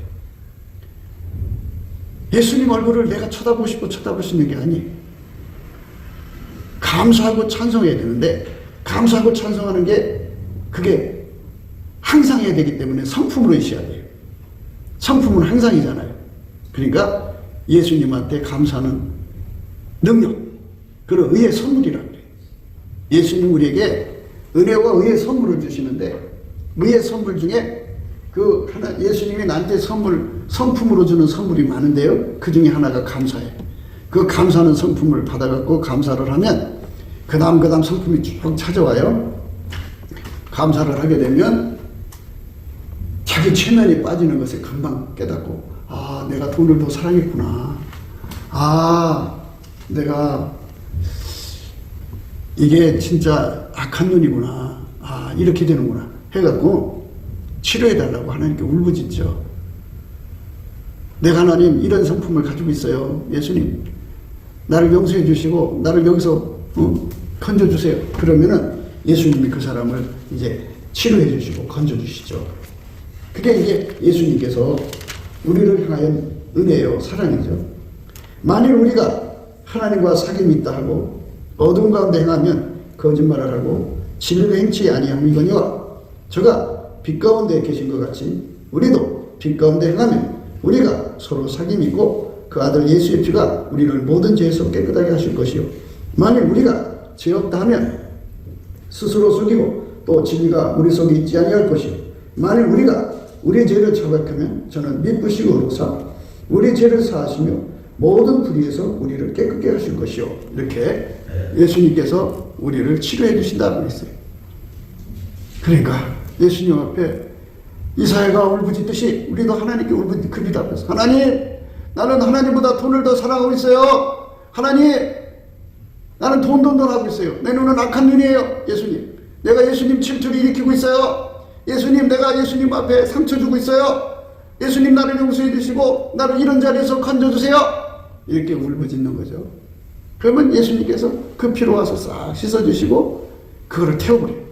예수님 얼굴을 내가 쳐다보고 싶고 쳐다볼 수 있는 게 아니에요. 감사하고 찬송해야 되는데 감사하고 찬송하는 게 그게 항상 해야 되기 때문에 성품으로 있어야 돼요. 성품은 항상이잖아요. 그러니까 예수님한테 감사하는 능력, 그런 의의 선물이라고 그래요. 예수님 우리에게 은혜와 의의 선물을 주시는데 의의 선물 중에 예수님이 나한테 성품으로 주는 선물이 많은데요. 그 중에 하나가 감사예요. 그 감사하는 성품을 받아갖고 감사를 하면 그 다음 성품이 쭉 찾아와요. 감사를 하게 되면 자기 최면에 빠지는 것에 금방 깨닫고, 아, 내가 돈을 더 사랑했구나. 아, 내가 이게 진짜 악한 눈이구나. 아, 이렇게 되는구나. 해갖고 치료해달라고 하나님께 울부짖죠. 내가 하나님 이런 성품을 가지고 있어요. 예수님, 나를 용서해 주시고 나를 여기서 건져주세요. 그러면은 예수님이 그 사람을 이제 치료해 주시고 건져주시죠. 그게 이제 예수님께서 우리를 향한 은혜요, 사랑이죠. 만일 우리가 하나님과 사귐이 있다 하고 어두운 가운데 행하면 거짓말을 하고 진리를 행치 아니함이거니와, 저가 빛 가운데 계신 것 같이 우리도 빛 가운데 행하면 우리가 서로 사귐이 있고 그 아들 예수의 피가 우리를 모든 죄에서 깨끗하게 하실 것이요, 만일 우리가 죄 없다 하면 스스로 속이고 또 진리가 우리 속에 있지 아니할 것이요, 만일 우리가 우리의 죄를 자백하면 저는 미쁘시고 의로사 우리 죄를 사하시며 모든 불의에서 우리를 깨끗게 하실 것이요. 이렇게 예수님께서 우리를 치료해 주신다고 했어요. 그러니까 예수님 앞에 이사야가 울부짖듯이 우리도 하나님께 울부짖습니다. 앞에서 하나님, 나는 하나님보다 돈을 더 사랑하고 있어요. 하나님, 나는 돈 하고 있어요. 내 눈은 악한 눈이에요. 예수님, 내가 예수님 질투를 일으키고 있어요. 예수님, 내가 예수님 앞에 상처 주고 있어요. 예수님, 나를 용서해 주시고 나를 이런 자리에서 건져주세요. 이렇게 울부짖는 거죠. 그러면 예수님께서 그 피로 와서 싹 씻어주시고 그거를 태워버려요.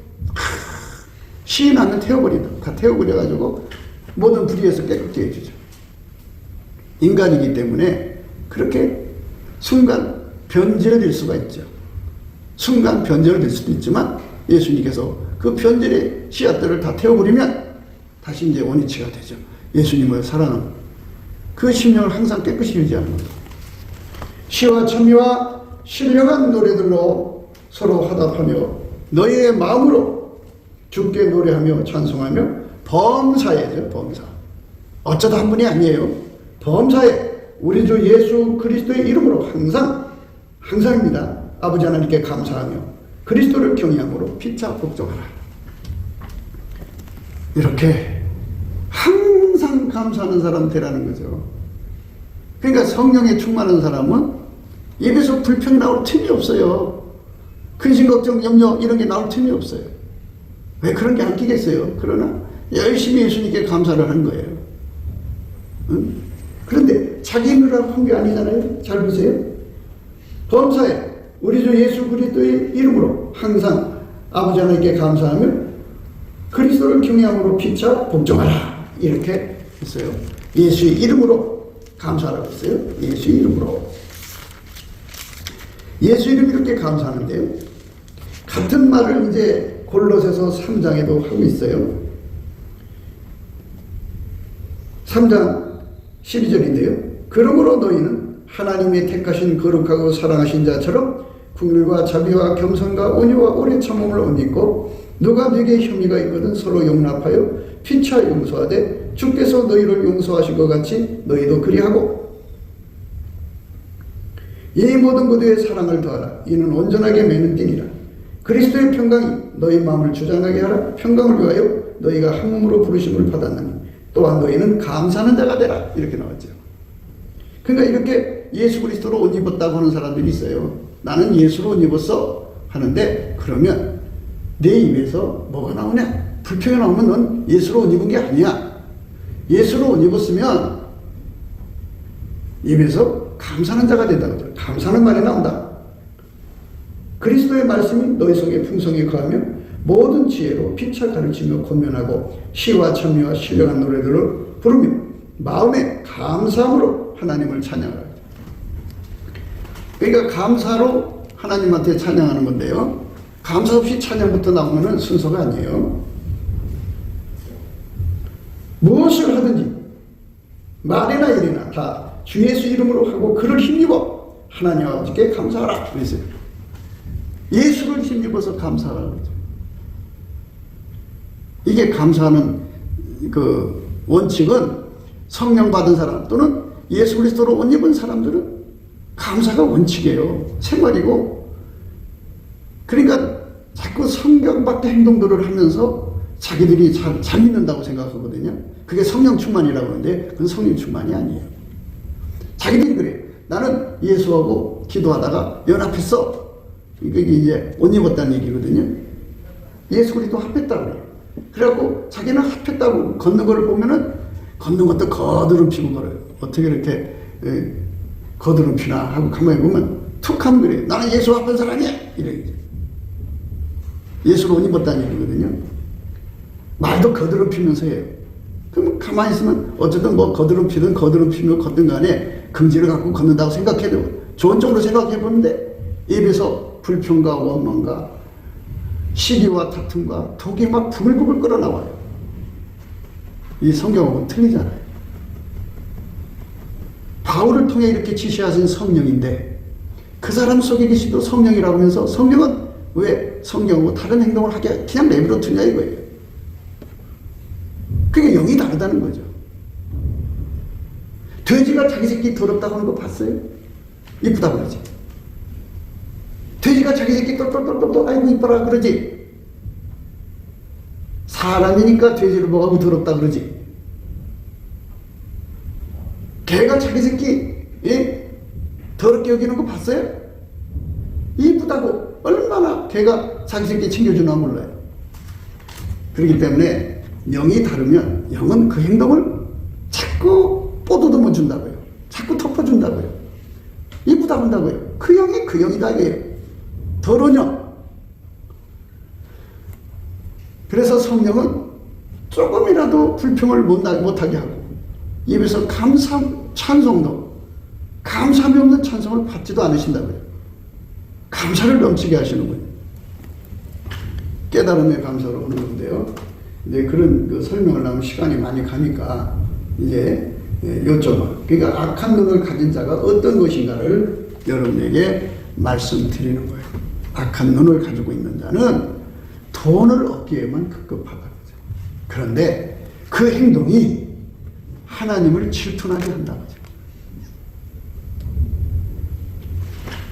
시인하면 태워버린다. 다 태워버려가지고 모든 불의에서 깨끗게 해주죠. 인간이기 때문에 그렇게 순간 변질될 수가 있죠. 순간 변질될 수도 있지만 예수님께서 그 변질의 씨앗들을 다 태워버리면 다시 이제 원위치가 되죠. 예수님을 사랑하는 그 심령을 항상 깨끗이 유지하는 겁니다. 시와 찬미와 신령한 노래들로 서로 화답하며 너희의 마음으로 주께 노래하며 찬송하며 범사에죠. 범사. 어쩌다 한 분이 아니에요. 범사에 우리 주 예수 그리스도의 이름으로 항상입니다. 아버지 하나님께 감사하며 그리스도를 경외함으로 피차 복종하라. 이렇게 항상 감사하는 사람 되라는 거죠. 그러니까 성령에 충만한 사람은 입에서 불평이 나올 틈이 없어요. 근심, 걱정, 염려 이런 게 나올 틈이 없어요. 왜 그런 게 안 끼겠어요? 그러나 열심히 예수님께 감사를 하는 거예요. 응? 그런데 자기 힘으로 한 게 아니잖아요. 잘 보세요. 범사에 우리 주 예수 그리스도의 이름으로 항상 아버지 하나님께 감사하며 그리스도를 경외함으로 피차 복종하라. 이렇게 했어요. 예수의 이름으로 감사하라고 했어요. 예수의 이름으로. 예수 이름 이렇게 감사하는데요. 같은 말을 이제 골로새서 3장에도 하고 있어요. 3장 12절인데요. 그러므로 너희는 하나님의 택하신 거룩하고 사랑하신 자처럼 긍휼과 자비와 겸손과 온유와 오래 참음을 옷 입고 누가 네게 혐의가 있거든 서로 용납하여 피차 용서하되 주께서 너희를 용서하신 것 같이 너희도 그리하고 이 모든 것에 사랑을 더하라. 이는 온전하게 매는 띠니라. 그리스도의 평강이 너희 마음을 주장하게 하라. 평강을 위하여 너희가 한 몸으로 부르심을 받았나니 또한 너희는 감사하는 자가 되라. 이렇게 나왔죠. 그러니까 이렇게 예수 그리스도로 옷 입었다고 하는 사람들이 있어요. 나는 예수로 옷 입었어 하는데 그러면 내 입에서 뭐가 나오냐? 불평이 나오면 넌 예수로 옷 입은 게 아니야. 예수로 옷 입었으면 입에서 감사하는 자가 된다고 하죠. 감사하는 말이 나온다. 그리스도의 말씀이 너희 속에 풍성히 거하며 모든 지혜로 피차 가르치며 권면하고 시와 찬미와 신령한 노래들을 부르며 마음에 감사함으로 하나님을 찬양하라. 그러니까 감사로 하나님한테 찬양하는 건데요. 감사 없이 찬양부터 나오면 순서가 아니에요. 무엇을 하든지 말이나 일이나 다 주 예수 이름으로 하고 그를 힘입어 하나님 아버지께 감사하라. 그랬어요. 예수를 힘입어서 감사하라. 이게 감사하는 그 원칙은 성령 받은 사람 또는 예수 그리스도로 옷 입은 사람들은 감사가 원칙이에요. 생활이고. 그러니까 자꾸 성경 밖의 행동들을 하면서 자기들이 잘 믿는다고 생각하거든요. 그게 성령 충만이라고 하는데 그건 성령 충만이 아니에요. 자기들이 그래요. 나는 예수하고 기도하다가 연합했어. 이게 이제 옷 입었다는 얘기거든요. 예수 그리스도 합했다고 그래요. 그래갖고 자기는 합했다고 걷는 걸 보면은 걷는 것도 거드름피고 걸어요. 어떻게 이렇게 거드름피나 하고 가만히 보면 툭 하면 그래요. 나는 예수 합한 사람이야. 이래. 예수로 옷 입었다는 얘기거든요. 말도 거드름피면서 해요. 그럼 가만히 있으면 어쨌든 뭐 거드름피든 거드름피며 걷든 간에 긍지를 갖고 걷는다고 생각해도 좋은 쪽으로 생각해 보는데 입에서 불평과 원망과 시기와 다툼과 독이 막 부글부글 끓어나와요. 이 성경하고는 틀리잖아요. 바울을 통해 이렇게 지시하신 성령인데 그 사람 속에 계시도 성령이라고 하면서 성령은 왜 성령하고 다른 행동을 하게 그냥 내버려 두냐 이거예요. 그게 영이 다르다는 거죠. 돼지가 자기 새끼 더럽다고 하는 거 봤어요? 이쁘다고 그러지. 돼지가 자기 새끼 똘똘똘똘 아이고 이뻐라 그러지. 사람이니까 돼지를 먹하고 더럽다 그러지. 개가 자기 새끼 더럽게 여기는 거 봤어요? 이쁘다고 얼마나 개가 자기 새끼 챙겨주나 몰라요. 그렇기 때문에 영이 다르면 영은 그 행동을 자꾸 뽀드듬어 준다고요. 자꾸 덮어준다고요. 이쁘다 한다고요. 그 영이 그 영이다 이게요. 더러운 영. 그래서 성령은 조금이라도 불평을 못하게 하고 입에서 찬송도 감사함이 없는 찬송을 받지도 않으신다고요. 감사를 넘치게 하시는군요. 깨달음의 감사로 오는 건데요. 이제 그런 그 설명을 하면 시간이 많이 가니까 이제 여쭤봐. 그러니까 악한 눈을 가진 자가 어떤 것인가를 여러분에게 말씀드리는 거예요. 악한 눈을 가지고 있는 자는 돈을 얻기에만 급급하다. 그런데 그 행동이 하나님을 질투나게 한다고 하죠.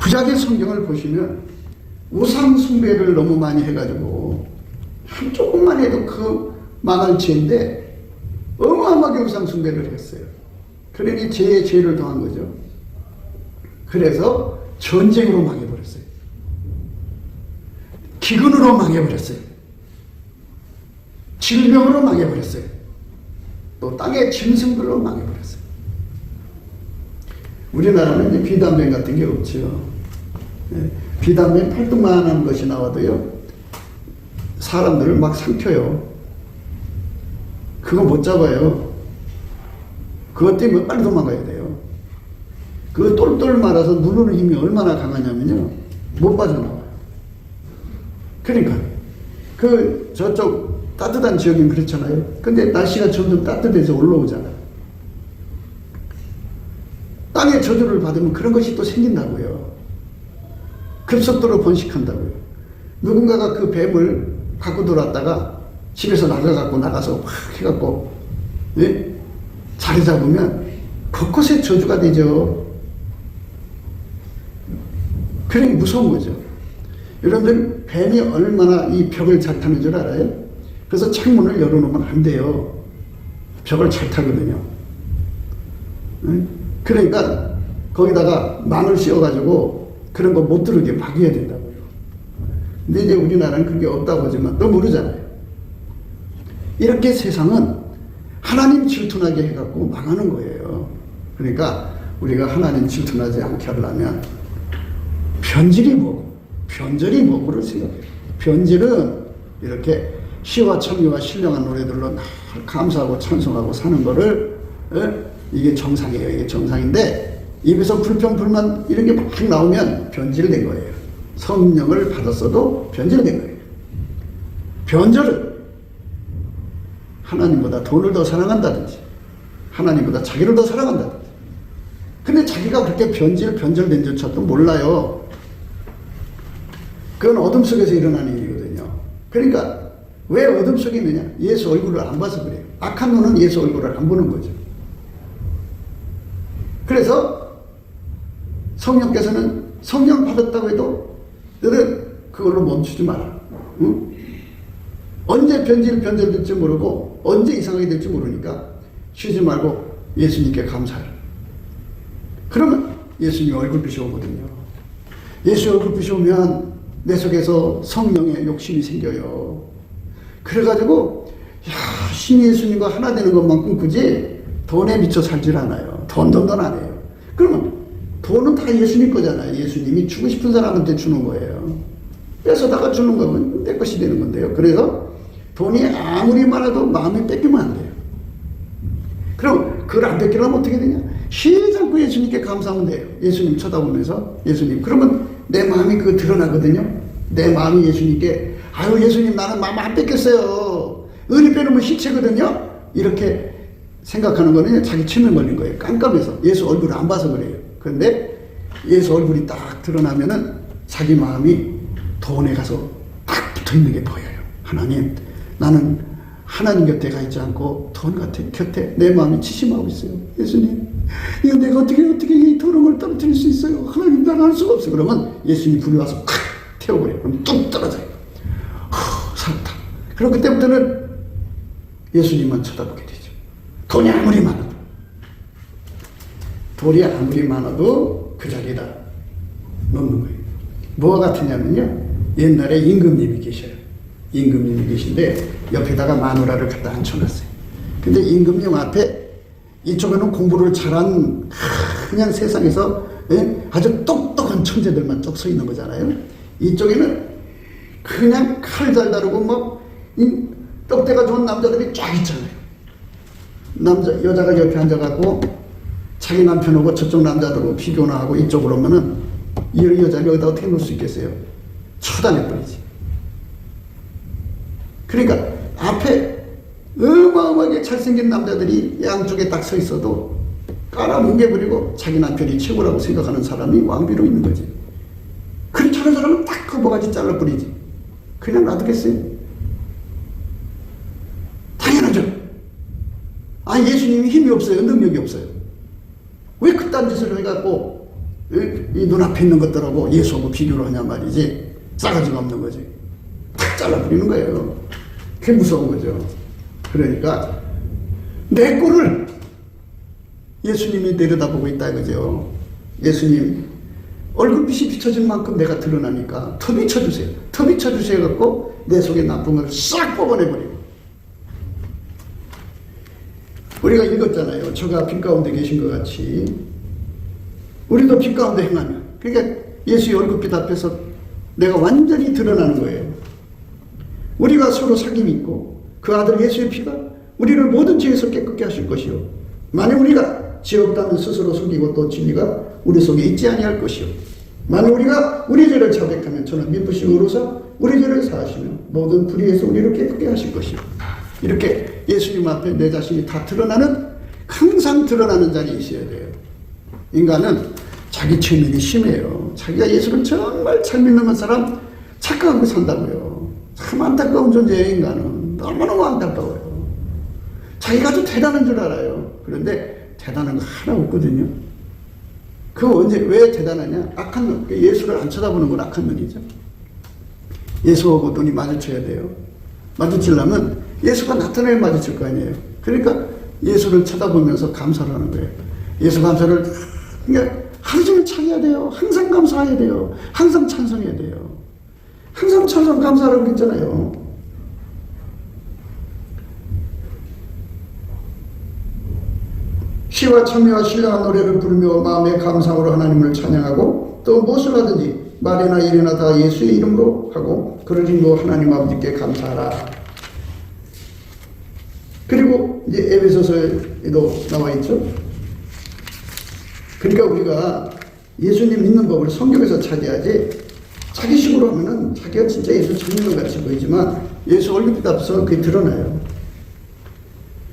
구약의 성경을 보시면 우상 숭배를 너무 많이 해가지고 한 조금만 해도 그 망할 죄인데 어마어마하게 우상 숭배를 했어요. 그러니 죄에 죄를 더한 거죠. 그래서 전쟁으로 망해버렸어요. 기근으로 망해버렸어요. 질병으로 망해버렸어요. 또 땅의 짐승들로 망해버렸어요. 우리나라는 비단뱀 같은 게 없죠. 비단뱀 팔뚝만한 것이 나와도요 사람들을 막 삼켜요. 그거 못 잡아요. 그것 때문에 빨리 도망가야 돼요. 그 똘똘 말아서 누르는 힘이 얼마나 강하냐면요 못 빠져나와요. 그러니까 그 저쪽 따뜻한 지역은 그렇잖아요. 근데 날씨가 점점 따뜻해서 올라오잖아요. 땅의 저주를 받으면 그런 것이 또 생긴다고요. 급속도로 번식한다고요. 누군가가 그 뱀을 갖고 들어왔다가 집에서 나가갖고 나가서 확 해갖고 자리 잡으면 곳곳에 저주가 되죠. 그러니 무서운 거죠. 여러분들 뱀이 얼마나 이 벽을 잘 타는 줄 알아요? 그래서 창문을 열어놓으면 안 돼요. 벽을 잘 타거든요. 그러니까 거기다가 망을 씌워가지고 그런 거 못 들게 막아야 된다고요. 근데 이제 우리나라는 그게 없다고 하지만 또 모르잖아요. 이렇게 세상은 하나님 질투나게 해갖고 망하는 거예요. 그러니까 우리가 하나님 질투나지 않게 하려면 변질이 뭐고 변절이 뭐고를 생각해요. 변질은 이렇게 시와 청미와 신령한 노래들로 감사하고 찬송하고 사는 거를 이게 정상이에요. 이게 정상인데 입에서 불평 불만 이런 게 막 나오면 변질된 거예요. 성령을 받았어도 변질된 거예요. 변절은 하나님보다 돈을 더 사랑한다든지 하나님보다 자기를 더 사랑한다든지 근데 자기가 그렇게 변절된 줄도 몰라요. 그건 어둠 속에서 일어나는 일이거든요. 그러니까 왜 어둠 속에 있느냐? 예수 얼굴을 안 봐서 그래요. 악한 눈은 예수 얼굴을 안 보는 거죠. 그래서 성령께서는 성령 받았다고 해도 너는 그걸로 멈추지 마라. 응? 언제 변질될지 모르고 언제 이상하게 될지 모르니까 쉬지 말고 예수님께 감사해라. 그러면 예수님 얼굴빛이 오거든요. 예수 얼굴빛이 오면 내 속에서 성령의 욕심이 생겨요. 그래가지고 신 예수님과 하나 되는 것만큼 굳이 돈에 미쳐 살질 않아요. 돈 안 해요. 그러면 돈은 다 예수님 거잖아요. 예수님이 주고 싶은 사람한테 주는 거예요. 뺏어다가 주는 거면 내 것이 되는 건데요. 그래서 돈이 아무리 많아도 마음이 뺏기면 안 돼요. 그럼 그걸 안 뺏기려면 어떻게 되냐? 쉬지 않고 예수님께 감사하면 돼요. 예수님 쳐다보면서 예수님. 그러면 내 마음이 그거 드러나거든요. 내 마음이 예수님께 아유 예수님 나는 마음 안 뺏겼어요. 의리 빼놓으면 시체거든요. 이렇게 생각하는 거는 자기 치명 걸린 거예요. 깜깜해서 예수 얼굴을 안 봐서 그래요. 그런데 예수 얼굴이 딱 드러나면은 자기 마음이 돈에 가서 딱 붙어있는 게 보여요. 하나님 나는 하나님 곁에 가 있지 않고 돈 곁에 내 마음이 치심하고 있어요. 예수님 이거 내가 어떻게 이 더러움을 떨어뜨릴 수 있어요. 하나님 나는 할 수가 없어요. 그러면 예수님이 불이 와서 콱 태워버려요. 그럼 뚝 떨어져요. 살았다. 그럼 그때부터는 예수님만 쳐다보게 되죠. 돈이 아무리 많아도 그 자리에다 넣는 거예요. 뭐가 같으냐면요. 옛날에 임금님이 계셔요. 임금님이 계신데 옆에다가 마누라를 갖다 앉혀놨어요. 근데 임금님 앞에 이쪽에는 공부를 잘한 그냥 세상에서 아주 똑똑한 천재들만 쭉 서 있는 거잖아요. 이쪽에는 그냥 칼 잘 다루고 뭐 떡대가 좋은 남자들이 쫙 있잖아요. 여자가 옆에 앉아갖고 자기 남편하고 저쪽 남자들하고 비교나 하고 이쪽으로 오면은 이 여자를 여기다 어떻게 놓을 수 있겠어요? 처단해버리지. 그러니까 앞에 어마어마하게 잘생긴 남자들이 양쪽에 딱 서 있어도 깔아뭉개버리고 자기 남편이 최고라고 생각하는 사람이 왕비로 있는 거지. 그렇지 않은 사람은 딱 그 모가지 잘라버리지. 그냥 놔두겠어요? 당연하죠. 예수님이 힘이 없어요. 능력이 없어요. 왜 그딴 짓을 해갖고 이 눈앞에 있는 것들하고 예수하고 비교를 하냐 말이지. 싸가지가 없는 거지. 탁 잘라버리는 거예요. 그게 무서운 거죠. 그러니까 내 꼴을 예수님이 내려다보고 있다 이거죠. 예수님 얼굴빛이 비춰진 만큼 내가 드러나니까 더 비춰주세요. 더 비춰주세요 갖고 내 속에 나쁜 걸 싹 뽑아내버리고. 우리가 읽었잖아요. 저가 빛 가운데 계신 것 같이 우리도 빛 가운데 행하면, 그러니까 예수의 얼굴빛 앞에서 내가 완전히 드러나는 거예요. 우리가 서로 사귐이 있고 그 아들 예수의 피가 우리를 모든 죄에서 깨끗게 하실 것이요, 만약 우리가 죄 없다면 스스로 속이고 또 진리가 우리 속에 있지 아니할 것이요, 만약 우리가 우리 죄를 자백하면 저는 미쁘신 의로사 우리 죄를 사하시며 모든 불의에서 우리를 깨끗게 하실 것이요. 이렇게 예수님 앞에 내 자신이 다 드러나는, 항상 드러나는 자리에 있어야 돼요. 인간은 자기 체면이 심해요. 자기가 예수를 정말 잘 믿는 사람 착각하고 산다고요. 참 안타까운 존재예요. 인간은 너무너무 안타까워요. 자기가 아주 대단한 줄 알아요. 그런데 대단한 거 하나 없거든요. 그 언제 왜 대단하냐? 악한 눈. 예수를 안 쳐다보는 건 악한 눈이죠. 예수하고 눈이 마주쳐야 돼요. 마주치려면 예수가 나타나야 마주칠 거 아니에요. 그러니까 예수를 쳐다보면서 감사를 하는 거예요. 예수 감사를 그러니까 하루 종일 차려야 돼요. 항상 감사해야 돼요. 항상 찬송해야 돼요. 항상 찬송 감사라고 했잖아요. 시와 찬미와 신령한 노래를 부르며 마음의 감상으로 하나님을 찬양하고, 또 무엇을 하든지 말이나 일이나 다 예수의 이름으로 하고 그를 힘으로 하나님 아버지께 감사하라. 그리고 이제 에베소서에도 나와 있죠. 그러니까 우리가 예수님 믿는 법을 성경에서 찾아야지, 자기 식으로 하면은 자기가 진짜 예수 찾는 것 같이 보이지만 예수 얼굴빛 앞에서 그게 드러나요.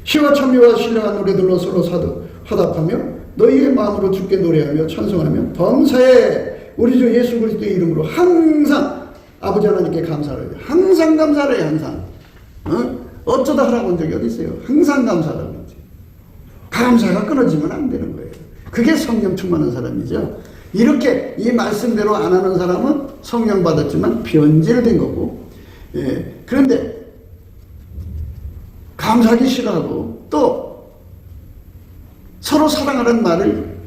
시와 찬미와 신령한 노래들로 서로 화답하며 너희의 마음으로 주께 노래하며 찬송하며 범사에 우리 주 예수 그리스도의 이름으로 항상 아버지 하나님께 감사를 해요. 항상 감사를 해요. 항상. 어쩌다 하라고 한 적이 어디 있어요? 항상 감사하라고 그러지. 감사가 끊어지면 안 되는 거예요. 그게 성령 충만한 사람이죠. 이렇게 이 말씀대로 안 하는 사람은 성령 받았지만 변질된 거고, 예. 그런데 감사하기 싫어하고 또 서로 사랑하는 말을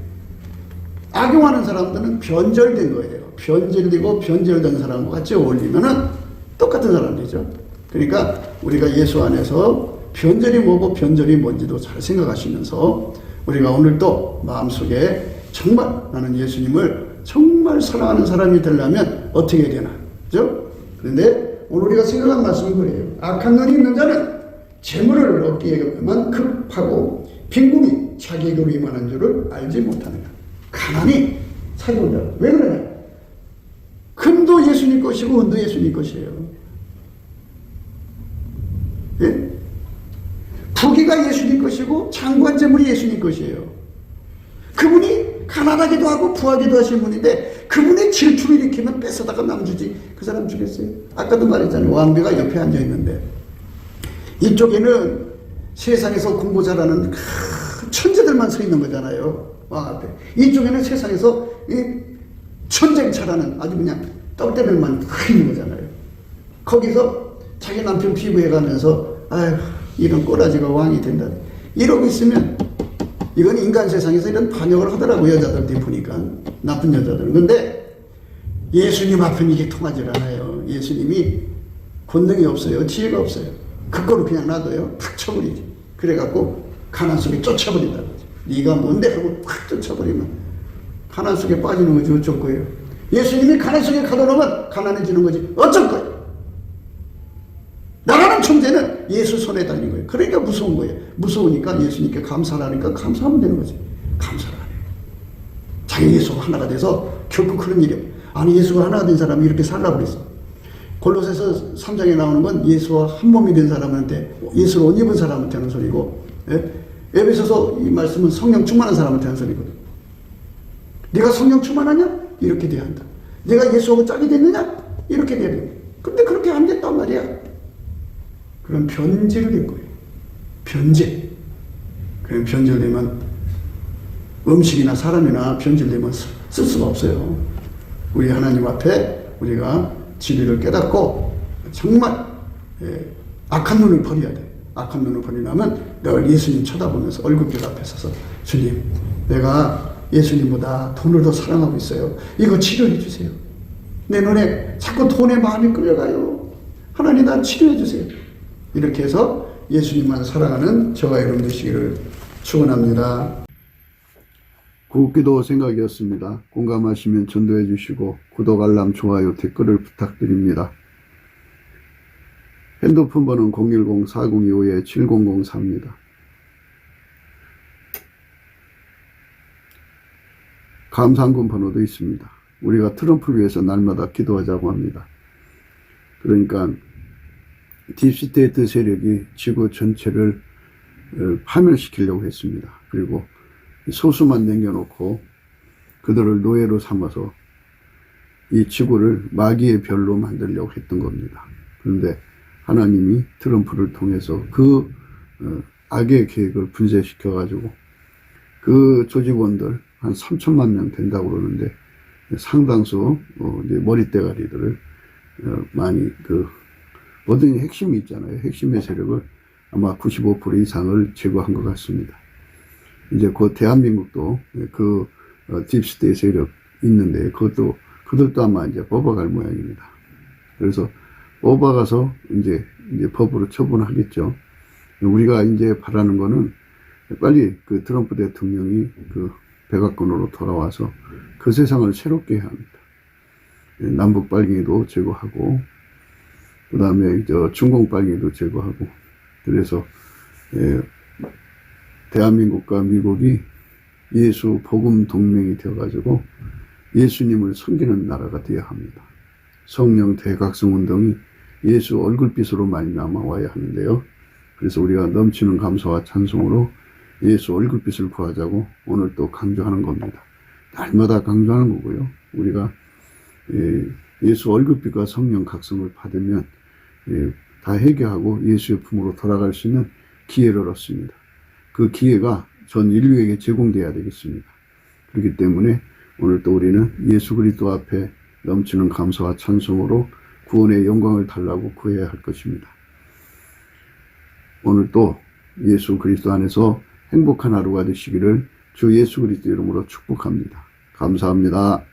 악용하는 사람들은 변절된 거예요. 변질되고 변절된 사람과 같이 어울리면은 똑같은 사람이죠. 그러니까 우리가 예수 안에서 변절이 뭐고 변절이 뭔지도 잘 생각하시면서 우리가 오늘 또 마음속에 정말 나는 예수님을 정말 사랑하는 사람이 되려면 어떻게 해야 되나, 그죠? 그런데 오늘 우리가 생각한 말씀이 그래요. 악한 눈이 있는 자는 재물을 얻기에만 급하고 빈궁이 자기에게로 임하는 줄을 알지 못하느냐. 가난이 사기꾼 자. 왜 그러냐? 금도 예수님 것이고 은도 예수님 것이에요. 예? 부귀가 예수님 것이고 장관 재물이 예수님 것이에요. 그분이 가난하기도 하고 부하기도 하신 분인데 그분의 질투를 일으키면 뺏어다가 남주지 그 사람 주겠어요? 아까도 말했잖아요. 왕비가 옆에 앉아있는데 이쪽에는 세상에서 공부 잘하는 천재들만 서 있는 거잖아요. 왕 앞에. 이쪽에는 세상에서 전쟁 잘하는 아주 그냥 떡대들만 서 있는 거잖아요. 거기서 자기 남편 피부해가면서 아휴 이런 꼬라지가 왕이 된다 이러고 있으면 이건 인간 세상에서 이런 반역을 하더라고요. 여자들이 보니까 나쁜 여자들은. 근데 예수님 앞에는 이게 통하지 않아요. 예수님이 권능이 없어요. 지혜가 없어요. 그거를 그냥 놔둬요. 팍 쳐버리지. 그래갖고 가난 속에 쫓아버린다는 거지. 네가 뭔데 하고 확 쫓아버리면 가난 속에 빠지는 거지. 어쩔 거예요. 예수님이 가난 속에 가둬놓으면 가난해지는 거지. 어쩔 거예요. 나라는 존재는 예수 손에 달린 거예요. 그러니까 무서운 거예요. 무서우니까 예수님께 감사하니까 감사하면 되는 거지. 감사를 안 해요. 자기 예수가 하나가 돼서 결국 그런 일이 없어요. 아니 예수가 하나가 된 사람이 이렇게 살라고 그랬어. 골로새서 3장에 나오는 건 예수와 한 몸이 된 사람한테, 예수를 옷 입은 사람한테 하는 소리고, 예? 에베소서 이 말씀은 성령 충만한 사람한테 하는 소리거든. 네가 성령 충만하냐? 이렇게 돼야 한다. 네가 예수하고 짝이 됐느냐? 이렇게 돼야 돼. 근데 그렇게 안 됐단 말이야. 그럼 변질을 된 거예요. 변질. 그럼 변질되면 음식이나 사람이나 변질되면 쓸 수가 없어요. 우리 하나님 앞에 우리가 진리를 깨닫고 정말 악한 눈을 버려야 돼. 악한 눈을 버리려면 늘 예수님 쳐다보면서 얼굴길 앞에 서서 주님 내가 예수님보다 돈을 더 사랑하고 있어요. 이거 치료해 주세요. 내 눈에 자꾸 돈에 마음이 끌려가요. 하나님 나 치료해 주세요. 이렇게 해서 예수님만 사랑하는 저와 여러분 되시기를 축원합니다. 구기도 생각이었습니다. 공감하시면 전도해 주시고 구독, 알람, 좋아요, 댓글을 부탁드립니다. 핸드폰 번호는 010-4025-7004입니다. 감사한금 번호도 있습니다. 우리가 트럼프를 위해서 날마다 기도하자고 합니다. 그러니까 딥스테이트 세력이 지구 전체를 파멸시키려고 했습니다. 그리고 소수만 남겨놓고 그들을 노예로 삼아서 이 지구를 마귀의 별로 만들려고 했던 겁니다. 그런데 하나님이 트럼프를 통해서 그 악의 계획을 분쇄시켜가지고 그 조직원들 한 3천만 명 된다고 그러는데 상당수 머리대가리들을 많이 모든 핵심이 있잖아요. 핵심의 세력을 아마 95% 이상을 제거한 것 같습니다. 이제 곧 대한민국도 그 딥스테이트 세력 있는데 그들도 아마 이제 뽑아갈 모양입니다. 그래서 뽑아가서 이제 법으로 처분하겠죠. 우리가 이제 바라는 거는 빨리 그 트럼프 대통령이 그 백악관으로 돌아와서 그 세상을 새롭게 해야 합니다. 남북 빨갱이도 제거하고 그 다음에 중공 빨갱이도 제거하고 그래서 대한민국과 미국이 예수 복음 동맹이 되어가지고 예수님을 섬기는 나라가 되어야 합니다. 성령 대각성 운동이 예수 얼굴빛으로 말미암아 와야 하는데요. 그래서 우리가 넘치는 감사와 찬송으로 예수 얼굴빛을 구하자고 오늘 또 강조하는 겁니다. 날마다 강조하는 거고요. 우리가 예수 얼굴빛과 성령 각성을 받으면 다 해결하고 예수의 품으로 돌아갈 수 있는 기회를 얻습니다. 그 기회가 전 인류에게 제공돼야 되겠습니다. 그렇기 때문에 오늘 또 우리는 예수 그리스도 앞에 넘치는 감사와 찬송으로 구원의 영광을 달라고 구해야 할 것입니다. 오늘 또 예수 그리스도 안에서 행복한 하루가 되시기를 주 예수 그리스도 이름으로 축복합니다. 감사합니다.